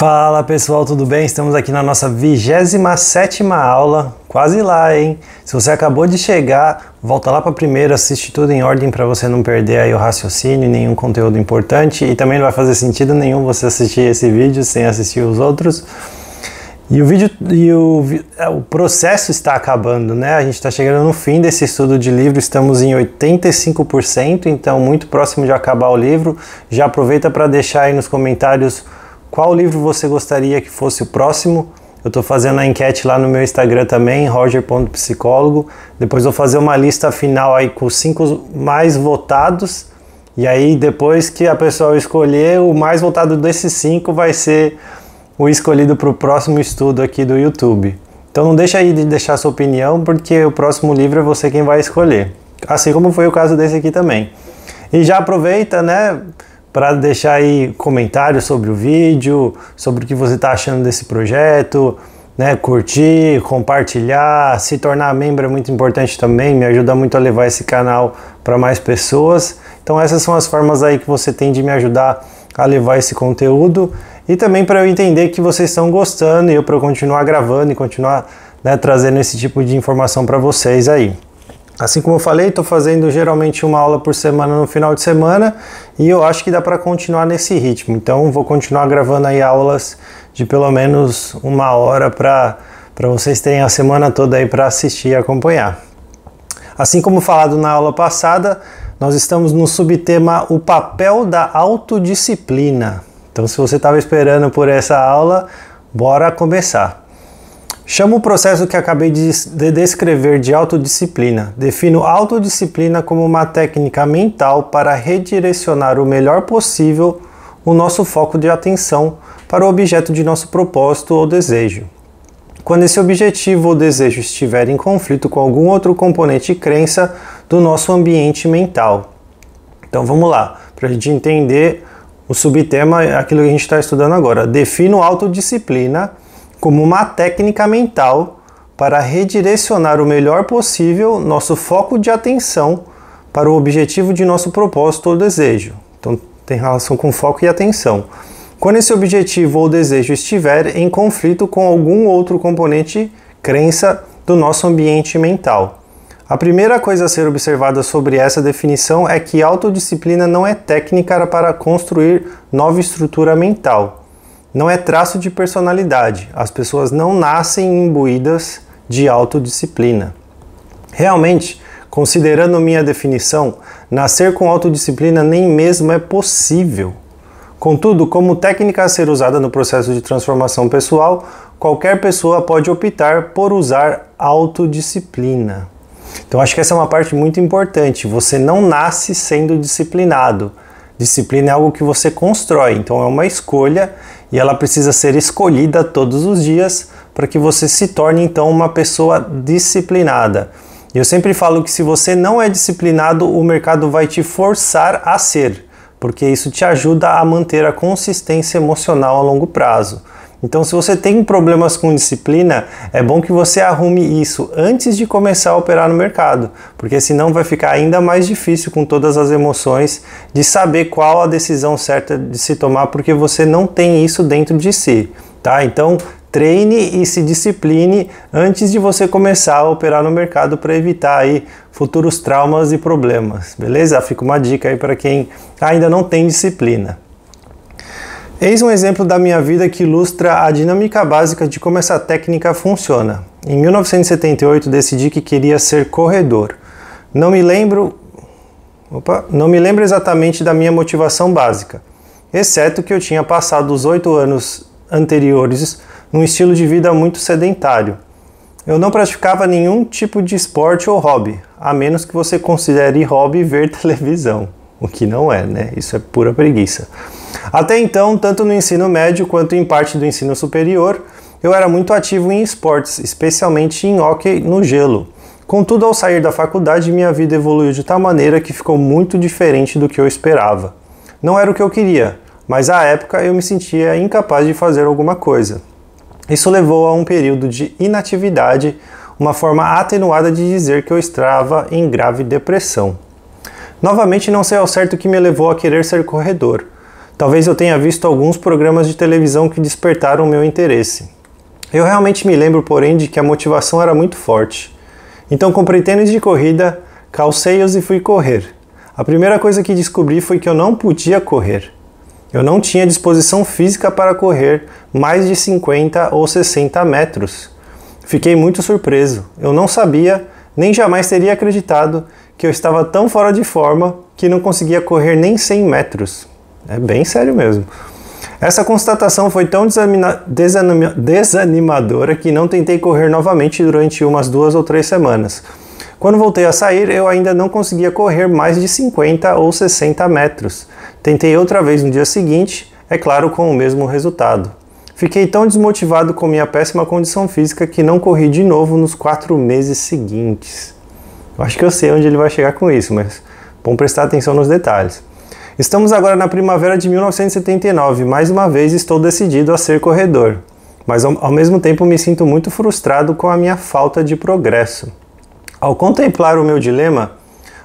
Fala pessoal, tudo bem? Estamos aqui na nossa 27ª aula, quase lá, hein? Se você acabou de chegar, volta lá para a primeira, assiste tudo em ordem para você não perder aí o raciocínio, nenhum conteúdo importante, e também não vai fazer sentido nenhum você assistir esse vídeo sem assistir os outros. O processo está acabando, né? A gente está chegando no fim desse estudo de livro, estamos em 85%, então muito próximo de acabar o livro. Já aproveita para deixar aí nos comentários qual livro você gostaria que fosse o próximo. Eu estou fazendo a enquete lá no meu Instagram também, roger.psicólogo. Depois vou fazer uma lista final aí com os 5 mais votados. E aí depois que a pessoa escolher, o mais votado desses 5 vai ser o escolhido para o próximo estudo aqui do YouTube. Então não deixa aí de deixar sua opinião, porque o próximo livro é você quem vai escolher. Assim como foi o caso desse aqui também. E já aproveita, né, para deixar aí comentários sobre o vídeo, sobre o que você está achando desse projeto, né? Curtir, compartilhar, se tornar membro é muito importante também, me ajuda muito a levar esse canal para mais pessoas. Então essas são as formas aí que você tem de me ajudar a levar esse conteúdo e também para eu entender que vocês estão gostando e para eu continuar gravando e continuar, né, trazendo esse tipo de informação para vocês aí. Assim como eu falei, estou fazendo geralmente uma aula por semana no final de semana e eu acho que dá para continuar nesse ritmo. Então vou continuar gravando aí aulas de pelo menos 1 hora para vocês terem a semana toda aí para assistir e acompanhar. Assim como falado na aula passada, nós estamos no subtema O Papel da Autodisciplina. Então se você estava esperando por essa aula, bora começar. Chamo o processo que acabei de descrever de autodisciplina. Defino autodisciplina como uma técnica mental para redirecionar o melhor possível o nosso foco de atenção para o objeto de nosso propósito ou desejo. Quando esse objetivo ou desejo estiver em conflito com algum outro componente e crença do nosso ambiente mental. Então vamos lá, para a gente entender o subtema, aquilo que a gente está estudando agora. Defino autodisciplina como uma técnica mental para redirecionar o melhor possível nosso foco de atenção para o objetivo de nosso propósito ou desejo. Então tem relação com foco e atenção. Quando esse objetivo ou desejo estiver em conflito com algum outro componente, crença do nosso ambiente mental. A primeira coisa a ser observada sobre essa definição é que autodisciplina não é técnica para construir nova estrutura mental. Não é traço de personalidade. As pessoas não nascem imbuídas de autodisciplina. Realmente, considerando minha definição, nascer com autodisciplina nem mesmo é possível. Contudo, como técnica a ser usada no processo de transformação pessoal, qualquer pessoa pode optar por usar autodisciplina. Então acho que essa é uma parte muito importante. Você não nasce sendo disciplinado. Disciplina é algo que você constrói, então é uma escolha e ela precisa ser escolhida todos os dias para que você se torne então uma pessoa disciplinada. E eu sempre falo que se você não é disciplinado, o mercado vai te forçar a ser, porque isso te ajuda a manter a consistência emocional a longo prazo. Então, se você tem problemas com disciplina, é bom que você arrume isso antes de começar a operar no mercado, porque senão vai ficar ainda mais difícil com todas as emoções de saber qual a decisão certa de se tomar, porque você não tem isso dentro de si, tá? Então, treine e se discipline antes de você começar a operar no mercado para evitar aí futuros traumas e problemas, beleza? Fica uma dica aí para quem ainda não tem disciplina. Eis um exemplo da minha vida que ilustra a dinâmica básica de como essa técnica funciona. Em 1978 decidi que queria ser corredor. Não me lembro exatamente da minha motivação básica, exceto que eu tinha passado os 8 anos anteriores num estilo de vida muito sedentário. Eu não praticava nenhum tipo de esporte ou hobby, a menos que você considere hobby ver televisão, o que não é, né? Isso é pura preguiça. Até então, tanto no ensino médio quanto em parte do ensino superior, eu era muito ativo em esportes, especialmente em hóquei no gelo. Contudo, ao sair da faculdade, minha vida evoluiu de tal maneira que ficou muito diferente do que eu esperava. Não era o que eu queria, mas à época eu me sentia incapaz de fazer alguma coisa. Isso levou a um período de inatividade, uma forma atenuada de dizer que eu estava em grave depressão. Novamente, não sei ao certo o que me levou a querer ser corredor. Talvez eu tenha visto alguns programas de televisão que despertaram meu interesse. Eu realmente me lembro, porém, de que a motivação era muito forte. Então comprei tênis de corrida, calcei-os e fui correr. A primeira coisa que descobri foi que eu não podia correr. Eu não tinha disposição física para correr mais de 50 ou 60 metros. Fiquei muito surpreso. Eu não sabia, nem jamais teria acreditado que eu estava tão fora de forma que não conseguia correr nem 100 metros. É bem sério mesmo. Essa constatação foi tão desanimadora que não tentei correr novamente durante umas 2 ou 3 semanas. Quando voltei a sair, eu ainda não conseguia correr mais de 50 ou 60 metros. Tentei outra vez no dia seguinte, é claro, com o mesmo resultado. Fiquei tão desmotivado com minha péssima condição física que não corri de novo nos 4 meses seguintes. Eu acho que eu sei onde ele vai chegar com isso, mas bom prestar atenção nos detalhes. Estamos agora na primavera de 1979 e mais uma vez estou decidido a ser corredor, mas ao mesmo tempo me sinto muito frustrado com a minha falta de progresso. Ao contemplar o meu dilema,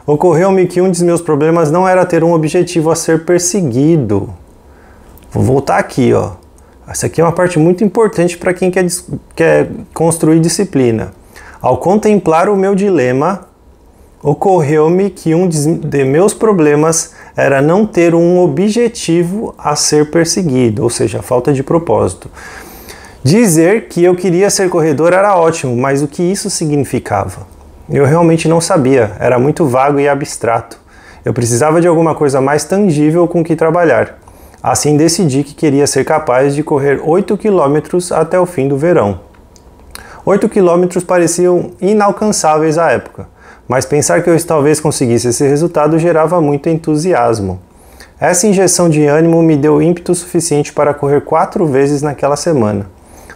ocorreu-me que um dos meus problemas não era ter um objetivo a ser perseguido. Vou voltar aqui, ó. Essa aqui é uma parte muito importante para quem quer construir disciplina. Ao contemplar o meu dilema, ocorreu-me que um de meus problemas era não ter um objetivo a ser perseguido, ou seja, a falta de propósito. Dizer que eu queria ser corredor era ótimo, mas o que isso significava? Eu realmente não sabia, era muito vago e abstrato. Eu precisava de alguma coisa mais tangível com que trabalhar. Assim decidi que queria ser capaz de correr 8 quilômetros até o fim do verão. 8 quilômetros pareciam inalcançáveis à época, mas pensar que eu talvez conseguisse esse resultado gerava muito entusiasmo. Essa injeção de ânimo me deu ímpeto suficiente para correr 4 vezes naquela semana.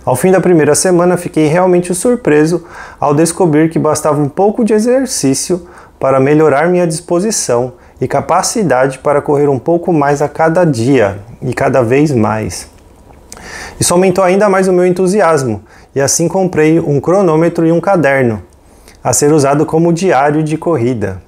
Ao fim da primeira semana, fiquei realmente surpreso ao descobrir que bastava um pouco de exercício para melhorar minha disposição e capacidade para correr um pouco mais a cada dia e cada vez mais. Isso aumentou ainda mais o meu entusiasmo e assim comprei um cronômetro e um caderno, a ser usado como diário de corrida.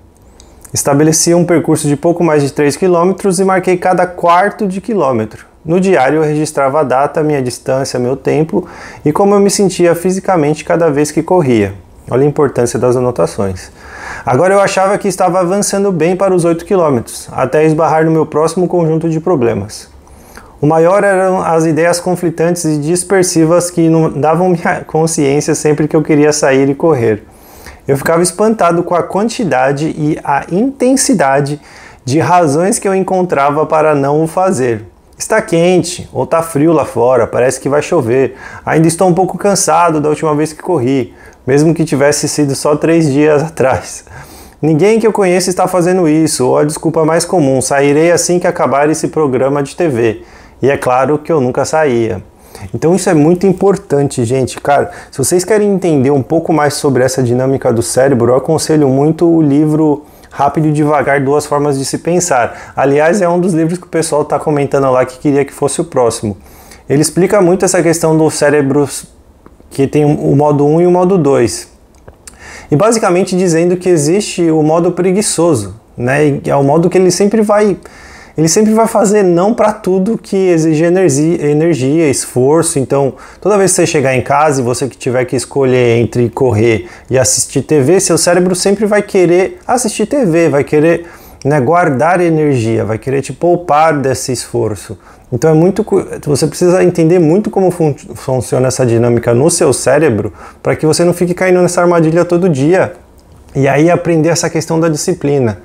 Estabeleci um percurso de pouco mais de 3 km e marquei cada quarto de quilômetro. No diário eu registrava a data, minha distância, meu tempo e como eu me sentia fisicamente cada vez que corria. Olha a importância das anotações. Agora eu achava que estava avançando bem para os 8 km, até esbarrar no meu próximo conjunto de problemas. O maior eram as ideias conflitantes e dispersivas que inundavam minha consciência sempre que eu queria sair e correr. Eu ficava espantado com a quantidade e a intensidade de razões que eu encontrava para não o fazer. Está quente, ou está frio lá fora, parece que vai chover. Ainda estou um pouco cansado da última vez que corri, mesmo que tivesse sido só 3 dias atrás. Ninguém que eu conheço está fazendo isso, ou a desculpa mais comum, sairei assim que acabar esse programa de TV. E é claro que eu nunca saía. Então isso é muito importante, gente. Cara, se vocês querem entender um pouco mais sobre essa dinâmica do cérebro, eu aconselho muito o livro Rápido e Devagar, 2 Formas de Se Pensar. Aliás, é um dos livros que o pessoal está comentando lá que queria que fosse o próximo. Ele explica muito essa questão do cérebro que tem o modo 1 e o modo 2. E basicamente dizendo que existe o modo preguiçoso, né? E é o modo que ele sempre vai fazer não para tudo que exige energia, esforço. Então, toda vez que você chegar em casa e você que tiver que escolher entre correr e assistir TV, seu cérebro sempre vai querer assistir TV, vai querer, né, guardar energia, vai querer te poupar desse esforço. Então você precisa entender muito como funciona essa dinâmica no seu cérebro para que você não fique caindo nessa armadilha todo dia. E aí aprender essa questão da disciplina.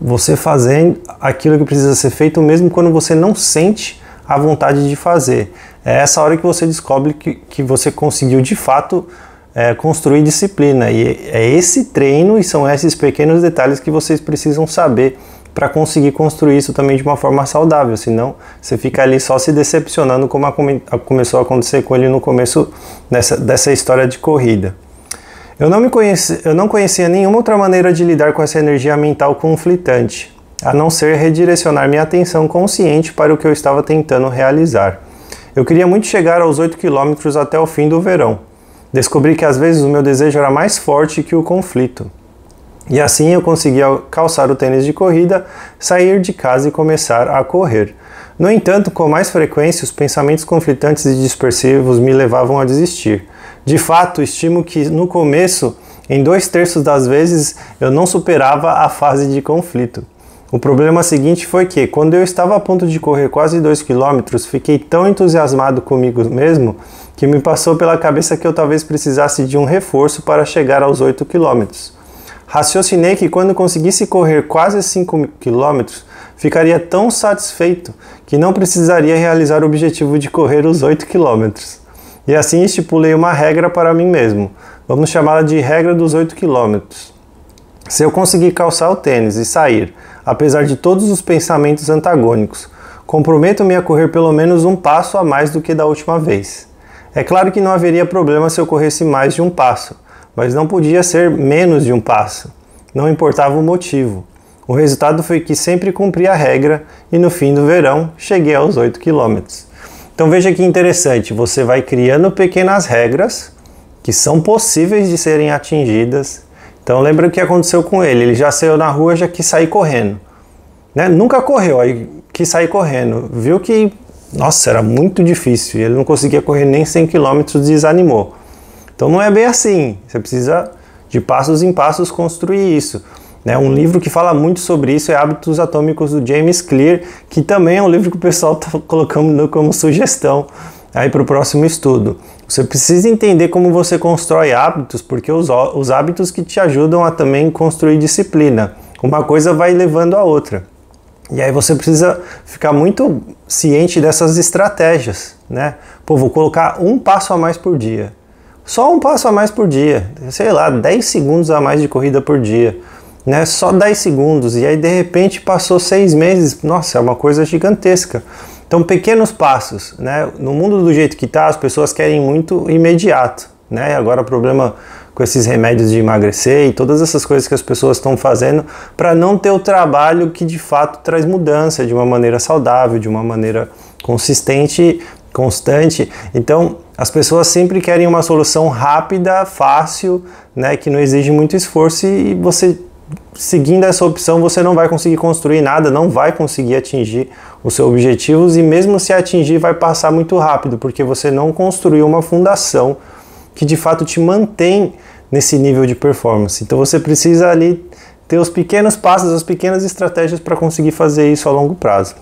Você fazendo aquilo que precisa ser feito mesmo quando você não sente a vontade de fazer. É essa hora que você descobre que você conseguiu de fato construir disciplina. E é esse treino e são esses pequenos detalhes que vocês precisam saber para conseguir construir isso também de uma forma saudável. Senão você fica ali só se decepcionando como começou a acontecer com ele no começo dessa história de corrida. Eu não conhecia nenhuma outra maneira de lidar com essa energia mental conflitante, a não ser redirecionar minha atenção consciente para o que eu estava tentando realizar. Eu queria muito chegar aos 8 quilômetros até o fim do verão. Descobri que às vezes o meu desejo era mais forte que o conflito. E assim eu conseguia calçar o tênis de corrida, sair de casa e começar a correr. No entanto, com mais frequência, os pensamentos conflitantes e dispersivos me levavam a desistir. De fato, estimo que no começo, em 2/3 das vezes, eu não superava a fase de conflito. O problema seguinte foi que, quando eu estava a ponto de correr quase 2 km, fiquei tão entusiasmado comigo mesmo que me passou pela cabeça que eu talvez precisasse de um reforço para chegar aos 8 km. Raciocinei que quando conseguisse correr quase 5 km, ficaria tão satisfeito que não precisaria realizar o objetivo de correr os 8 km. E assim estipulei uma regra para mim mesmo. Vamos chamá-la de regra dos 8 km. Se eu conseguir calçar o tênis e sair, apesar de todos os pensamentos antagônicos, comprometo-me a correr pelo menos um passo a mais do que da última vez. É claro que não haveria problema se eu corresse mais de um passo, mas não podia ser menos de um passo. Não importava o motivo. O resultado foi que sempre cumpri a regra e no fim do verão cheguei aos 8 km. Então veja que interessante, você vai criando pequenas regras que são possíveis de serem atingidas. Então lembra o que aconteceu com ele, ele já saiu na rua, já quis sair correndo. Né? Nunca correu, aí quis sair correndo. Viu que, nossa, era muito difícil, ele não conseguia correr nem 100 km, desanimou. Então não é bem assim, você precisa de passos em passos construir isso. Um livro que fala muito sobre isso é Hábitos Atômicos do James Clear, que também é um livro que o pessoal está colocando como sugestão aí para o próximo estudo. Você precisa entender como você constrói hábitos, porque os hábitos que te ajudam a também construir disciplina. Uma coisa vai levando a outra. E aí você precisa ficar muito ciente dessas estratégias, né? Pô, vou colocar um passo a mais por dia. Só um passo a mais por dia, sei lá, 10 segundos a mais de corrida por dia, né? Só 10 segundos, e aí de repente passou 6 meses, nossa, é uma coisa gigantesca. Então pequenos passos, né? No mundo do jeito que está, as pessoas querem muito imediato, né? Agora o problema com esses remédios de emagrecer e todas essas coisas que as pessoas estão fazendo para não ter o trabalho que de fato traz mudança de uma maneira saudável, de uma maneira consistente, constante. Então as pessoas sempre querem uma solução rápida, fácil, né, que não exige muito esforço, e você, seguindo essa opção, você não vai conseguir construir nada, não vai conseguir atingir os seus objetivos, e mesmo se atingir vai passar muito rápido, porque você não construiu uma fundação que de fato te mantém nesse nível de performance. Então você precisa ali ter os pequenos passos, as pequenas estratégias para conseguir fazer isso a longo prazo.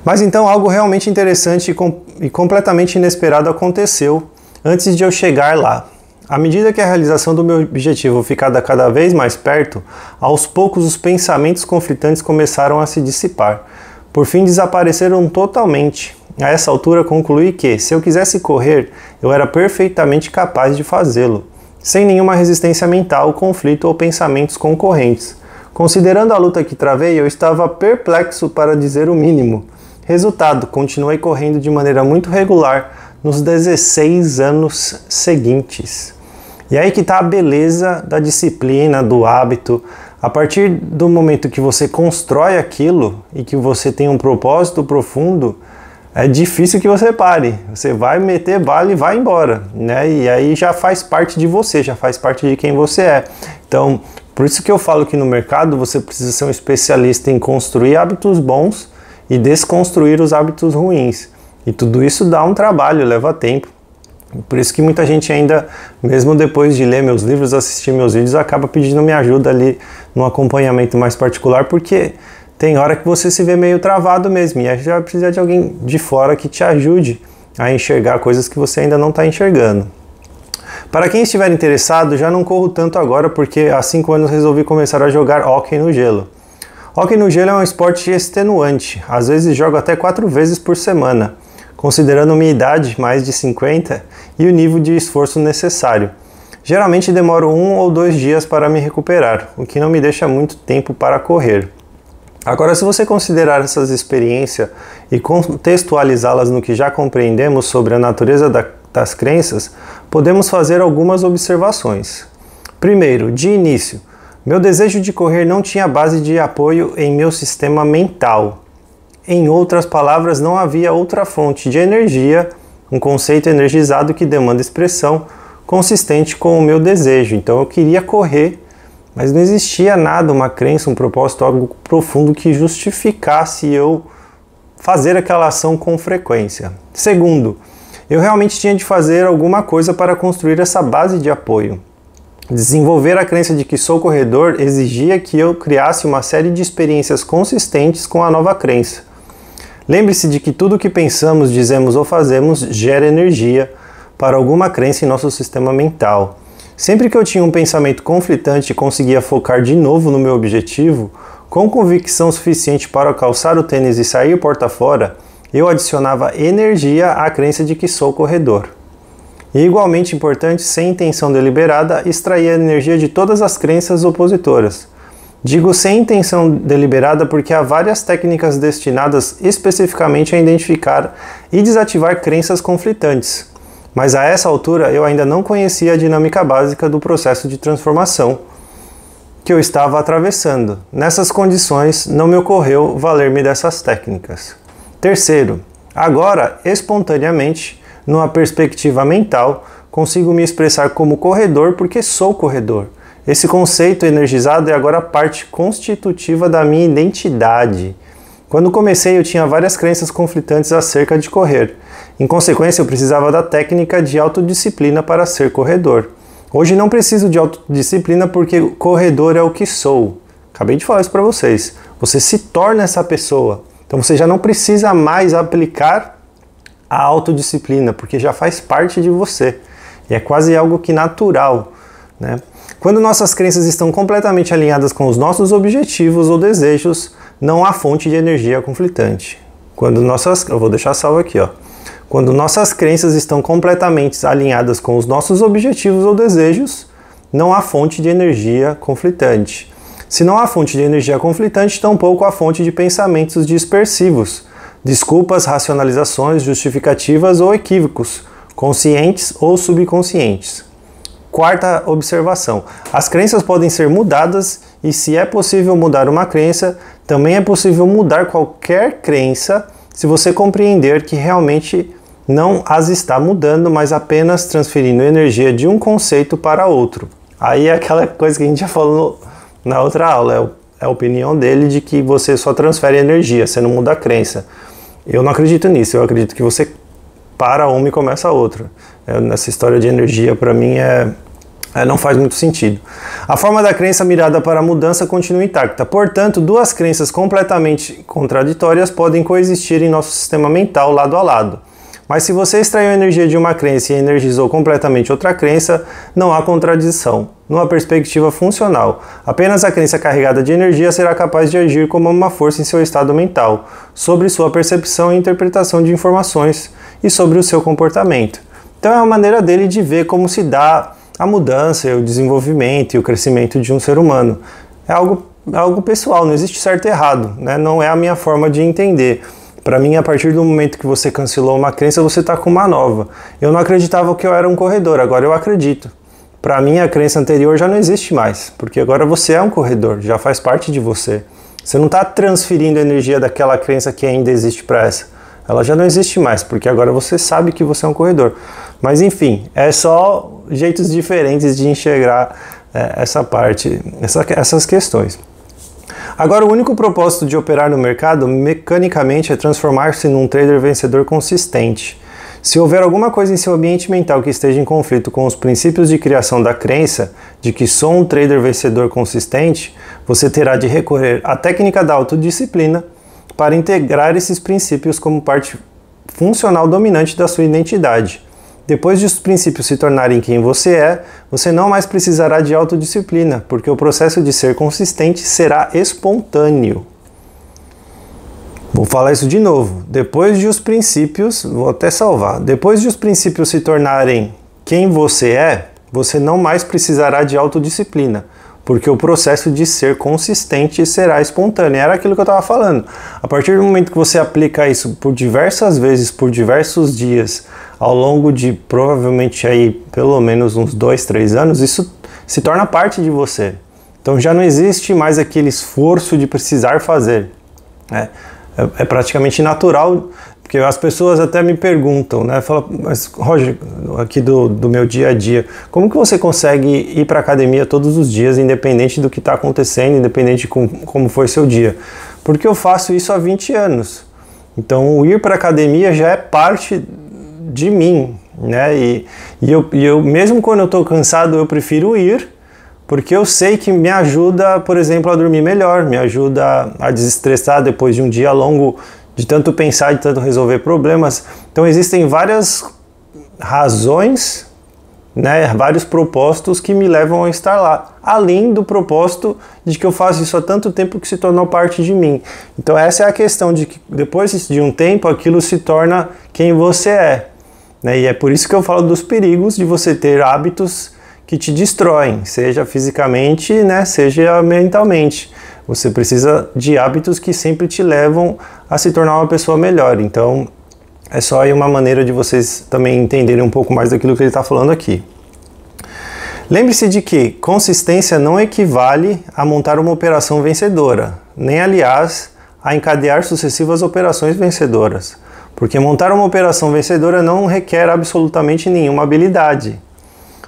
Mas então algo realmente interessante e completamente inesperado aconteceu antes de eu chegar lá. À medida que a realização do meu objetivo ficava cada vez mais perto, aos poucos os pensamentos conflitantes começaram a se dissipar. Por fim, desapareceram totalmente. A essa altura concluí que, se eu quisesse correr, eu era perfeitamente capaz de fazê-lo, sem nenhuma resistência mental, conflito ou pensamentos concorrentes. Considerando a luta que travei, eu estava perplexo, para dizer o mínimo. Resultado, continuei correndo de maneira muito regular nos 16 anos seguintes. E aí que está a beleza da disciplina, do hábito. A partir do momento que você constrói aquilo e que você tem um propósito profundo, é difícil que você pare. Você vai meter bala e vai embora, né? E aí já faz parte de você, já faz parte de quem você é. Então, por isso que eu falo que no mercado você precisa ser um especialista em construir hábitos bons e desconstruir os hábitos ruins. E tudo isso dá um trabalho, leva tempo. Por isso que muita gente ainda, mesmo depois de ler meus livros, assistir meus vídeos, acaba pedindo minha ajuda ali no acompanhamento mais particular, porque tem hora que você se vê meio travado mesmo, e aí já precisa de alguém de fora que te ajude a enxergar coisas que você ainda não está enxergando. Para quem estiver interessado, já não corro tanto agora, porque há 5 anos resolvi começar a jogar hóquei no gelo. Hóquei no gelo é um esporte extenuante, às vezes jogo até 4 vezes por semana, considerando minha idade, mais de 50, e o nível de esforço necessário. Geralmente demoro 1 ou 2 dias para me recuperar, o que não me deixa muito tempo para correr. Agora, se você considerar essas experiências e contextualizá-las no que já compreendemos sobre a natureza das crenças, podemos fazer algumas observações. Primeiro, de início, meu desejo de correr não tinha base de apoio em meu sistema mental. Em outras palavras, não havia outra fonte de energia, um conceito energizado que demanda expressão consistente com o meu desejo. Então eu queria correr, mas não existia nada, uma crença, um propósito, algo profundo que justificasse eu fazer aquela ação com frequência. Segundo, eu realmente tinha de fazer alguma coisa para construir essa base de apoio. Desenvolver a crença de que sou corredor exigia que eu criasse uma série de experiências consistentes com a nova crença. Lembre-se de que tudo o que pensamos, dizemos ou fazemos gera energia para alguma crença em nosso sistema mental. Sempre que eu tinha um pensamento conflitante e conseguia focar de novo no meu objetivo, com convicção suficiente para calçar o tênis e sair porta fora, eu adicionava energia à crença de que sou corredor. E igualmente importante, sem intenção deliberada, extrair a energia de todas as crenças opositoras. Digo sem intenção deliberada porque há várias técnicas destinadas especificamente a identificar e desativar crenças conflitantes. Mas a essa altura eu ainda não conhecia a dinâmica básica do processo de transformação que eu estava atravessando. Nessas condições, não me ocorreu valer-me dessas técnicas. Terceiro, agora, espontaneamente, numa perspectiva mental, consigo me expressar como corredor porque sou corredor. Esse conceito energizado é agora parte constitutiva da minha identidade. Quando comecei, eu tinha várias crenças conflitantes acerca de correr. Em consequência, eu precisava da técnica de autodisciplina para ser corredor. Hoje não preciso de autodisciplina porque corredor é o que sou. Acabei de falar isso para vocês. Você se torna essa pessoa. Então você já não precisa mais aplicar a autodisciplina, porque já faz parte de você. E é quase algo que natural, né? Quando nossas crenças estão completamente alinhadas com os nossos objetivos ou desejos, não há fonte de energia conflitante. Eu vou deixar salvo aqui, ó. Quando nossas crenças estão completamente alinhadas com os nossos objetivos ou desejos, não há fonte de energia conflitante. Se não há fonte de energia conflitante, tampouco há fonte de pensamentos dispersivos, desculpas, racionalizações, justificativas ou equívocos, conscientes ou subconscientes. Quarta observação: as crenças podem ser mudadas e, se é possível mudar uma crença, também é possível mudar qualquer crença se você compreender que realmente não as está mudando, mas apenas transferindo energia de um conceito para outro. Aí é aquela coisa que a gente já falou na outra aula, é a opinião dele de que você só transfere energia, você não muda a crença. Eu não acredito nisso, eu acredito que você para uma e começa outra. Nessa história de energia, para mim, não faz muito sentido. A forma da crença mirada para a mudança continua intacta. Portanto, duas crenças completamente contraditórias podem coexistir em nosso sistema mental lado a lado. Mas se você extraiu a energia de uma crença e energizou completamente outra crença, não há contradição. Numa perspectiva funcional, apenas a crença carregada de energia será capaz de agir como uma força em seu estado mental, sobre sua percepção e interpretação de informações e sobre o seu comportamento. Então é uma maneira dele de ver como se dá a mudança, o desenvolvimento e o crescimento de um ser humano. É algo pessoal, não existe certo e errado, né? Não é a minha forma de entender. Para mim, a partir do momento que você cancelou uma crença, você está com uma nova. Eu não acreditava que eu era um corredor, agora eu acredito. Para mim, a crença anterior já não existe mais, porque agora você é um corredor, já faz parte de você. Você não está transferindo a energia daquela crença que ainda existe para essa. Ela já não existe mais, porque agora você sabe que você é um corredor. Mas enfim, é só jeitos diferentes de enxergar essa parte, essas questões. Agora, o único propósito de operar no mercado, mecanicamente, é transformar-se num trader vencedor consistente. Se houver alguma coisa em seu ambiente mental que esteja em conflito com os princípios de criação da crença de que sou um trader vencedor consistente, você terá de recorrer à técnica da autodisciplina para integrar esses princípios como parte funcional dominante da sua identidade. Depois de os princípios se tornarem quem você é, você não mais precisará de autodisciplina, porque o processo de ser consistente será espontâneo. Vou falar isso de novo. Depois de os princípios, vou até salvar. Depois de os princípios se tornarem quem você é, você não mais precisará de autodisciplina, porque o processo de ser consistente será espontâneo. Era aquilo que eu estava falando. A partir do momento que você aplica isso por diversas vezes, por diversos dias, ao longo de provavelmente aí pelo menos uns 2, 3 anos, isso se torna parte de você. Então já não existe mais aquele esforço de precisar fazer. É praticamente natural Porque as pessoas até me perguntam, né? Falam, mas Roger, aqui do meu dia a dia, como que você consegue ir para a academia todos os dias, independente do que está acontecendo, independente de como foi seu dia? Porque eu faço isso há 20 anos. Então, o ir para a academia já é parte de mim, né? E eu mesmo quando eu estou cansado, eu prefiro ir, porque eu sei que me ajuda, por exemplo, a dormir melhor, me ajuda a desestressar depois de um dia longo de tanto pensar, de tanto resolver problemas. Então existem várias razões, né, vários propósitos que me levam a estar lá, além do propósito de que eu faço isso há tanto tempo que se tornou parte de mim. Então essa é a questão de que depois de um tempo aquilo se torna quem você é, né? E é por isso que eu falo dos perigos de você ter hábitos que te destroem, seja fisicamente, né, seja mentalmente. Você precisa de hábitos que sempre te levam a se tornar uma pessoa melhor. Então, é só aí uma maneira de vocês também entenderem um pouco mais daquilo que ele está falando aqui. Lembre-se de que consistência não equivale a montar uma operação vencedora, nem, aliás, a encadear sucessivas operações vencedoras. Porque montar uma operação vencedora não requer absolutamente nenhuma habilidade.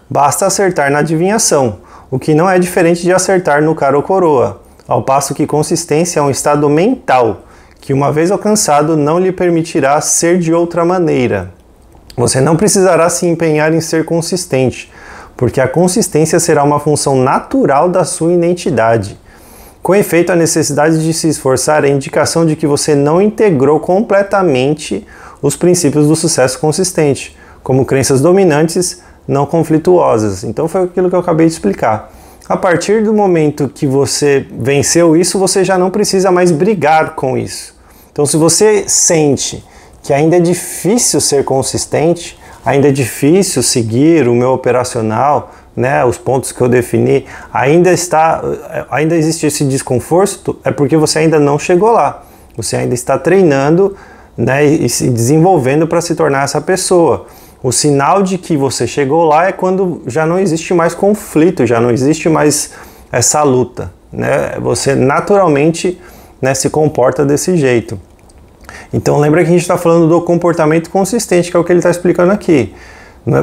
Basta acertar na adivinhação, o que não é diferente de acertar no cara ou coroa. Ao passo que consistência é um estado mental, que uma vez alcançado não lhe permitirá ser de outra maneira. Você não precisará se empenhar em ser consistente, porque a consistência será uma função natural da sua identidade. Com efeito, a necessidade de se esforçar é indicação de que você não integrou completamente os princípios do sucesso consistente, como crenças dominantes não conflituosas. Então foi aquilo que eu acabei de explicar. A partir do momento que você venceu isso, você já não precisa mais brigar com isso. Então, se você sente que ainda é difícil ser consistente, ainda é difícil seguir o meu operacional, né, os pontos que eu defini, ainda existe esse desconforto, é porque você ainda não chegou lá. Você ainda está treinando, né, e se desenvolvendo para se tornar essa pessoa. O sinal de que você chegou lá é quando já não existe mais conflito, já não existe mais essa luta, né? Você naturalmente, né, se comporta desse jeito. Então lembra que a gente está falando do comportamento consistente, que é o que ele está explicando aqui.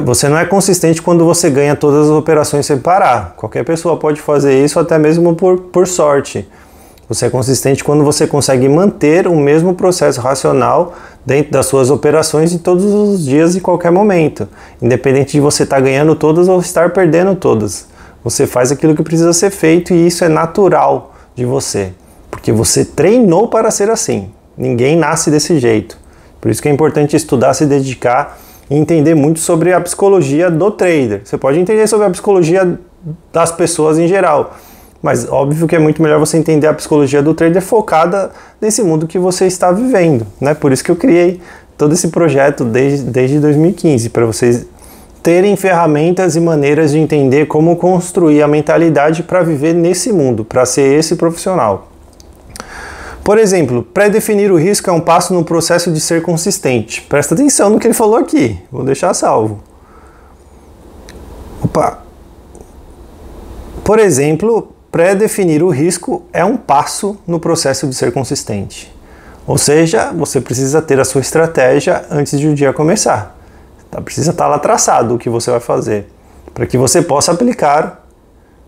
Você não é consistente quando você ganha todas as operações sem parar. Qualquer pessoa pode fazer isso, até mesmo por sorte. Você é consistente quando você consegue manter o mesmo processo racional dentro das suas operações de todos os dias e qualquer momento, independente de você estar ganhando todas ou estar perdendo todas. Você faz aquilo que precisa ser feito e isso é natural de você, porque você treinou para ser assim. Ninguém nasce desse jeito. Por isso que é importante estudar, se dedicar e entender muito sobre a psicologia do trader. Você pode entender sobre a psicologia das pessoas em geral, mas óbvio que é muito melhor você entender a psicologia do trader focada nesse mundo que você está vivendo, né? Por isso que eu criei todo esse projeto desde 2015, para vocês terem ferramentas e maneiras de entender como construir a mentalidade para viver nesse mundo, para ser esse profissional. Por exemplo, pré-definir o risco é um passo no processo de ser consistente. Presta atenção no que ele falou aqui, vou deixar salvo. Opa! Por exemplo, pré-definir o risco é um passo no processo de ser consistente. Ou seja, você precisa ter a sua estratégia antes de o dia começar. Precisa estar lá traçado o que você vai fazer, para que você possa aplicar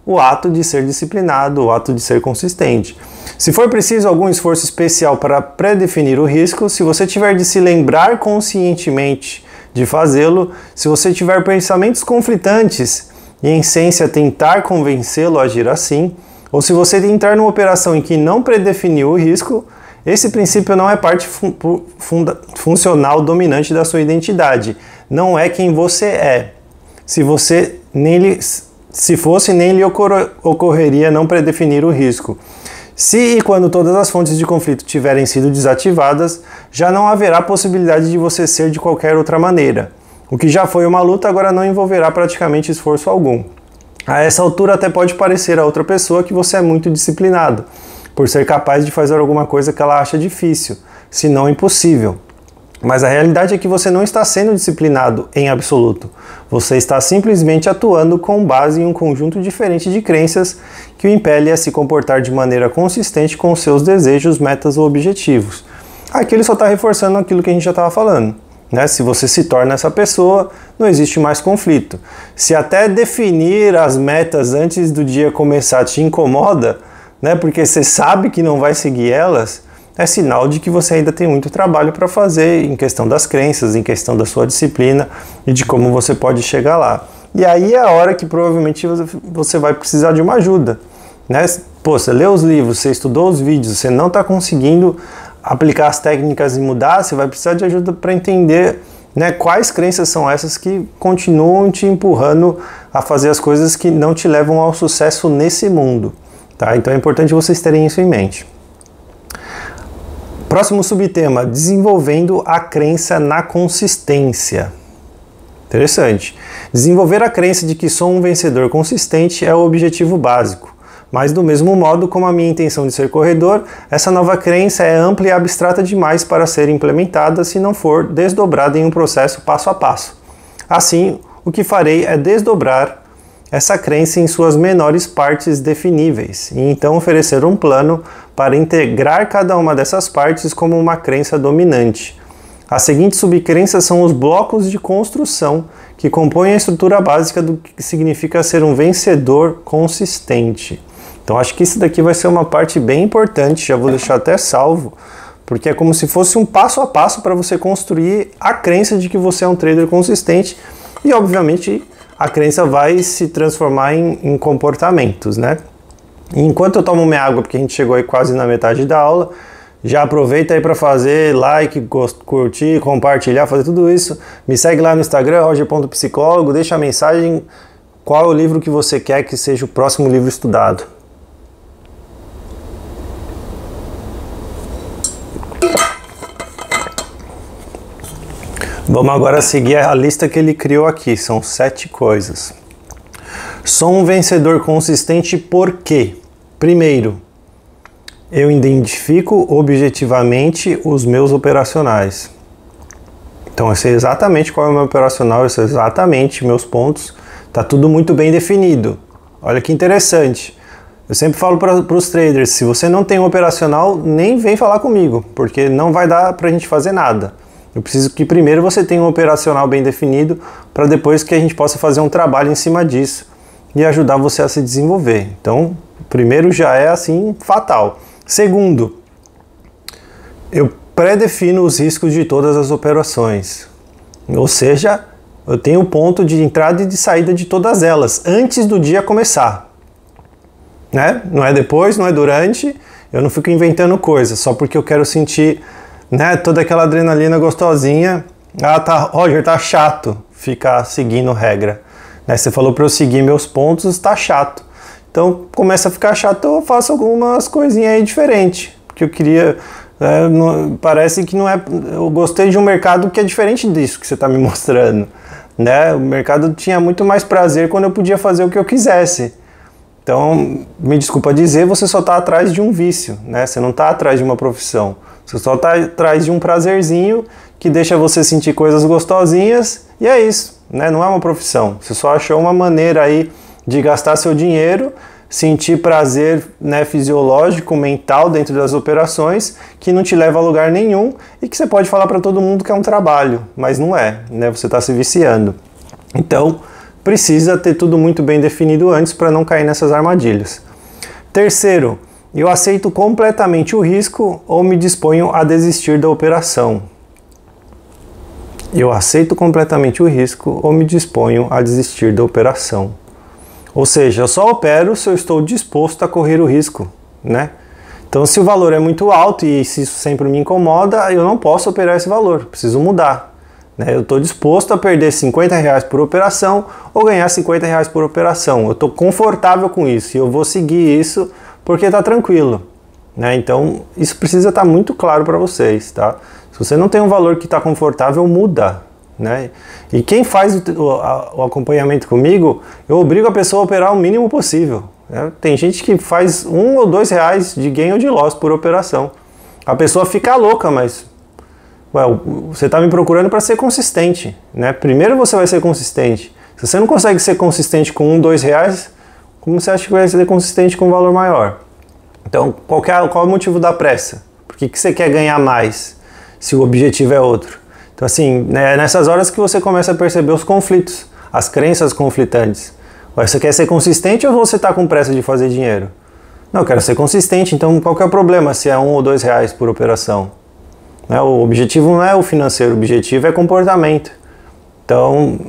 o ato de ser disciplinado, o ato de ser consistente. Se for preciso algum esforço especial para pré-definir o risco, se você tiver de se lembrar conscientemente de fazê-lo, se você tiver pensamentos conflitantes e em essência tentar convencê-lo a agir assim, ou se você entrar numa operação em que não predefiniu o risco, esse princípio não é parte funcional dominante da sua identidade, não é quem você é. Se fosse, nem lhe ocorreria não predefinir o risco. Se e quando todas as fontes de conflito tiverem sido desativadas, já não haverá possibilidade de você ser de qualquer outra maneira. O que já foi uma luta agora não envolverá praticamente esforço algum. A essa altura até pode parecer a outra pessoa que você é muito disciplinado, por ser capaz de fazer alguma coisa que ela acha difícil, se não impossível. Mas a realidade é que você não está sendo disciplinado em absoluto. Você está simplesmente atuando com base em um conjunto diferente de crenças que o impele a se comportar de maneira consistente com seus desejos, metas ou objetivos. Aqui ele só está reforçando aquilo que a gente já estava falando. Né? Se você se torna essa pessoa, não existe mais conflito. Se até definir as metas antes do dia começar te incomoda, né? Porque você sabe que não vai seguir elas, é sinal de que você ainda tem muito trabalho para fazer em questão das crenças, em questão da sua disciplina e de como você pode chegar lá. E aí é a hora que provavelmente você vai precisar de uma ajuda. Né? Pô, você leu os livros, você estudou os vídeos, você não está conseguindo aplicar as técnicas e mudar, você vai precisar de ajuda para entender, né, quais crenças são essas que continuam te empurrando a fazer as coisas que não te levam ao sucesso nesse mundo. Tá? Então é importante vocês terem isso em mente. Próximo subtema, desenvolvendo a crença na consistência. Interessante. Desenvolver a crença de que sou um vencedor consistente é o objetivo básico. Mas do mesmo modo como a minha intenção de ser corredor, essa nova crença é ampla e abstrata demais para ser implementada se não for desdobrada em um processo passo a passo. Assim, o que farei é desdobrar essa crença em suas menores partes definíveis e então oferecer um plano para integrar cada uma dessas partes como uma crença dominante. As seguintes subcrenças são os blocos de construção que compõem a estrutura básica do que significa ser um vencedor consistente. Então acho que isso daqui vai ser uma parte bem importante, já vou deixar até salvo, porque é como se fosse um passo a passo para você construir a crença de que você é um trader consistente e obviamente a crença vai se transformar em comportamentos, né? E enquanto eu tomo minha água, porque a gente chegou aí quase na metade da aula, já aproveita aí para fazer like, curtir, compartilhar, fazer tudo isso. Me segue lá no Instagram, roger.psicólogo, deixa a mensagem, qual é o livro que você quer que seja o próximo livro estudado. Vamos agora seguir a lista que ele criou aqui, são 7 coisas. Sou um vencedor consistente por quê? Primeiro, eu identifico objetivamente os meus operacionais. Então eu sei exatamente qual é o meu operacional, eu sei exatamente meus pontos, está tudo muito bem definido. Olha que interessante. Eu sempre falo para os traders, se você não tem um operacional, nem vem falar comigo, porque não vai dar para a gente fazer nada. Eu preciso que primeiro você tenha um operacional bem definido, para depois que a gente possa fazer um trabalho em cima disso e ajudar você a se desenvolver. Então, primeiro já é assim, fatal. Segundo, eu pré-defino os riscos de todas as operações. Ou seja, eu tenho o ponto de entrada e de saída de todas elas, antes do dia começar. Né? Não é depois, não é durante, eu não fico inventando coisas, só porque eu quero sentir, né, toda aquela adrenalina gostosinha. Roger, tá chato ficar seguindo regra. Né? Você falou para eu seguir meus pontos, tá chato. Então começa a ficar chato, eu faço algumas coisinhas aí diferentes. Porque eu queria... parece que não é... Eu gostei de um mercado que é diferente disso que você está me mostrando. Né? O mercado tinha muito mais prazer quando eu podia fazer o que eu quisesse. Então, me desculpa dizer, você só está atrás de um vício, né? Você não está atrás de uma profissão. Você só está atrás de um prazerzinho que deixa você sentir coisas gostosinhas e é isso, né? Não é uma profissão. Você só achou uma maneira aí de gastar seu dinheiro, sentir prazer, né, fisiológico, mental dentro das operações que não te leva a lugar nenhum e que você pode falar para todo mundo que é um trabalho, mas não é, né? Você está se viciando. Então, precisa ter tudo muito bem definido antes para não cair nessas armadilhas. Terceiro, eu aceito completamente o risco ou me disponho a desistir da operação. Eu aceito completamente o risco ou me disponho a desistir da operação. Ou seja, eu só opero se eu estou disposto a correr o risco, né? Então, se o valor é muito alto e se isso sempre me incomoda, eu não posso operar esse valor, preciso mudar. Eu estou disposto a perder R$50 por operação ou ganhar R$50 por operação. Eu estou confortável com isso e eu vou seguir isso porque está tranquilo. Então, isso precisa estar muito claro para vocês. Tá? Se você não tem um valor que está confortável, muda. E quem faz o acompanhamento comigo, eu obrigo a pessoa a operar o mínimo possível. Tem gente que faz R$1 ou R$2 de gain ou de loss por operação. A pessoa fica louca, mas... você está me procurando para ser consistente, né? Primeiro você vai ser consistente. Se você não consegue ser consistente com R$1, R$2, como você acha que vai ser consistente com um valor maior? Então, qual é o motivo da pressa? Por que você quer ganhar mais? se o objetivo é outro. Então assim, né, nessas horas que você começa a perceber os conflitos, as crenças conflitantes. Você quer ser consistente ou você está com pressa de fazer dinheiro? Não, eu quero ser consistente, então qual que é o problema se é R$1 ou R$2 por operação? Né, o objetivo não é o financeiro, o objetivo é comportamento. Então,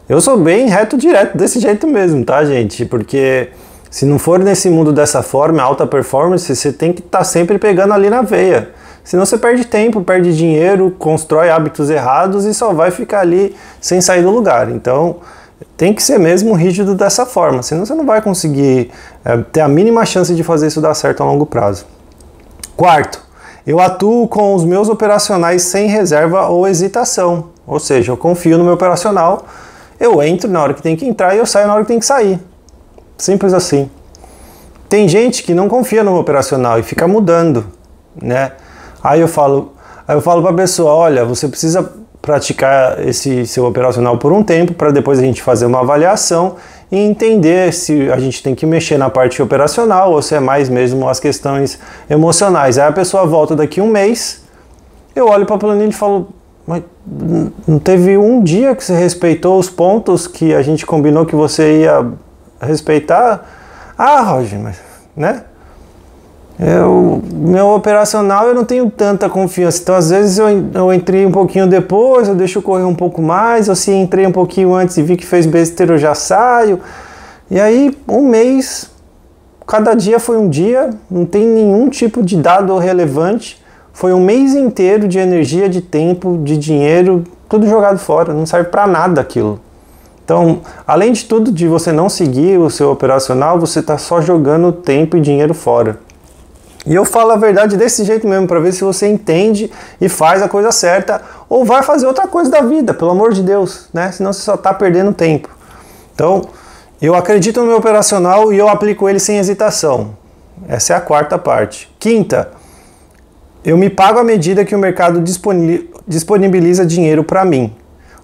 eu sou bem reto direto desse jeito mesmo, tá, gente? Porque se não for nesse mundo dessa forma, alta performance, você tem que estar sempre pegando ali na veia. Senão você perde tempo, perde dinheiro, constrói hábitos errados e só vai ficar ali sem sair do lugar. Então, tem que ser mesmo rígido dessa forma, senão você não vai conseguir ter a mínima chance de fazer isso dar certo a longo prazo. Quarto, eu atuo com os meus operacionais sem reserva ou hesitação. Ou seja, eu confio no meu operacional, eu entro na hora que tem que entrar e eu saio na hora que tem que sair. Simples assim. Tem gente que não confia no meu operacional e fica mudando, né? Aí eu falo para a pessoa, olha, você precisa praticar esse seu operacional por um tempo para depois a gente fazer uma avaliação e entender se a gente tem que mexer na parte operacional ou se é mais mesmo as questões emocionais. Aí a pessoa volta daqui um mês, eu olho para a planilha e falo, mas não teve um dia que você respeitou os pontos que a gente combinou que você ia respeitar? Ah, Roger, mas, né? Meu operacional eu não tenho tanta confiança, então às vezes eu entrei um pouquinho depois, eu deixo correr um pouco mais, ou se entrei um pouquinho antes e vi que fez besteira eu já saio, e aí um mês, cada dia foi um dia, não tem nenhum tipo de dado relevante, foi um mês inteiro de energia, de tempo, de dinheiro, tudo jogado fora, não serve para nada aquilo. Então, além de tudo, de você não seguir o seu operacional, você está só jogando tempo e dinheiro fora. E eu falo a verdade desse jeito mesmo, para ver se você entende e faz a coisa certa, ou vai fazer outra coisa da vida, pelo amor de Deus, né? Senão você só está perdendo tempo. Então, eu acredito no meu operacional e eu aplico ele sem hesitação. Essa é a quarta parte. Quinta, eu me pago à medida que o mercado disponibiliza dinheiro para mim.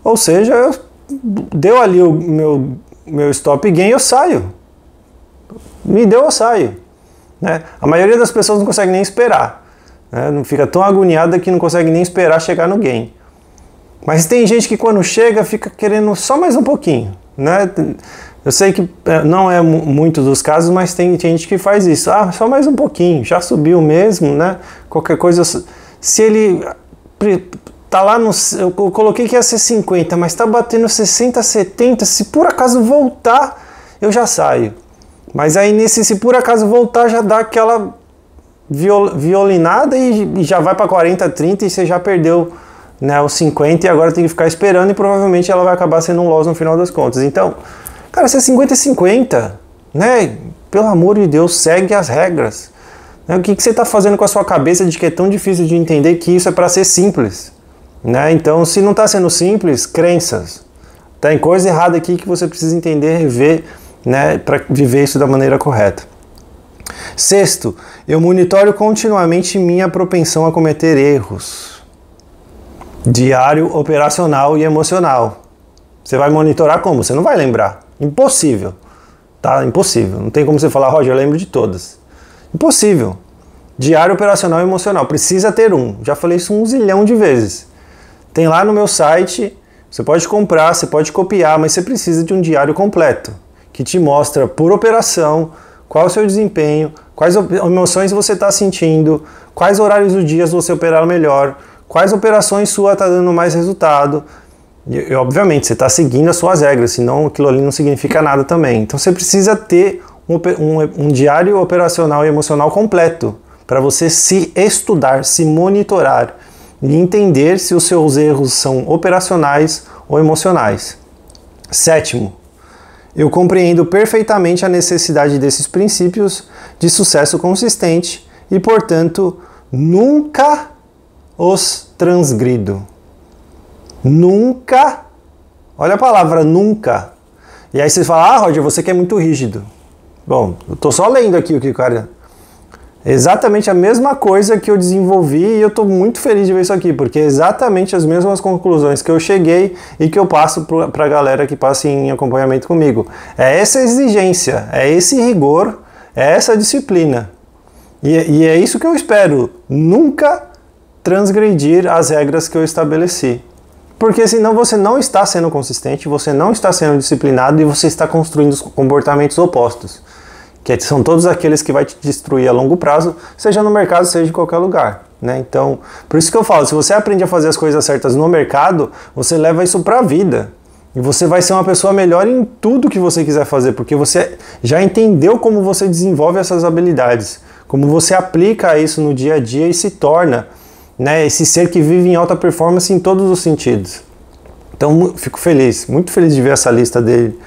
Ou seja, deu ali o meu stop gain, eu saio. Me deu, eu saio. Né? A maioria das pessoas não consegue nem esperar, né? Não fica tão agoniada que não consegue nem esperar chegar no gain. Mas tem gente que quando chega fica querendo só mais um pouquinho, né? Eu sei que não é muito dos casos, mas tem gente que faz isso. Ah, só mais um pouquinho, já subiu mesmo, né? Qualquer coisa, se ele tá lá no, eu coloquei que ia ser 50, mas tá batendo 60, 70, se por acaso voltar, eu já saio. Mas aí se por acaso voltar, já dá aquela violinada e já vai para 40, 30 e você já perdeu, né, os 50 e agora tem que ficar esperando e provavelmente ela vai acabar sendo um loss no final das contas. Então, cara, se é 50 é 50, né? Pelo amor de Deus, segue as regras. Né? O que você está fazendo com a sua cabeça de que é tão difícil de entender que isso é para ser simples? Né? Então, se não está sendo simples, crenças. Tem coisa errada aqui que você precisa entender, rever, né, para viver isso da maneira correta. Sexto, eu monitoro continuamente minha propensão a cometer erros. Diário, operacional e emocional. Você vai monitorar como? Você não vai lembrar. Impossível. Tá? Impossível. Não tem como você falar, Roger, eu lembro de todas. Impossível. Diário, operacional e emocional. Precisa ter um. Já falei isso 1 zilhão de vezes. Tem lá no meu site, você pode comprar, você pode copiar, mas você precisa de um diário completo, que te mostra por operação qual é o seu desempenho, quais emoções você está sentindo, quais horários do dia você operar melhor, quais operações sua está dando mais resultado. E obviamente você está seguindo as suas regras, senão aquilo ali não significa nada também. Então você precisa ter um diário operacional e emocional completo para você se estudar, se monitorar e entender se os seus erros são operacionais ou emocionais. Sétimo, eu compreendo perfeitamente a necessidade desses princípios de sucesso consistente e, portanto, nunca os transgrido. Nunca, olha a palavra nunca. E aí você fala, ah, Roger, você que é muito rígido. Bom, eu estou só lendo aqui o que o cara... Exatamente a mesma coisa que eu desenvolvi e eu estou muito feliz de ver isso aqui, porque é exatamente as mesmas conclusões que eu cheguei e que eu passo para a galera que passa em acompanhamento comigo. É essa exigência, é esse rigor, é essa disciplina. E é isso que eu espero. Nunca transgredir as regras que eu estabeleci. Porque senão você não está sendo consistente, você não está sendo disciplinado e você está construindo comportamentos opostos. Que são todos aqueles que vai te destruir a longo prazo, seja no mercado, seja em qualquer lugar, né? Então, por isso que eu falo, se você aprende a fazer as coisas certas no mercado, você leva isso para a vida. E você vai ser uma pessoa melhor em tudo que você quiser fazer, porque você já entendeu como você desenvolve essas habilidades, como você aplica isso no dia a dia e se torna, né, esse ser que vive em alta performance em todos os sentidos. Então, fico feliz, muito feliz de ver essa lista dele,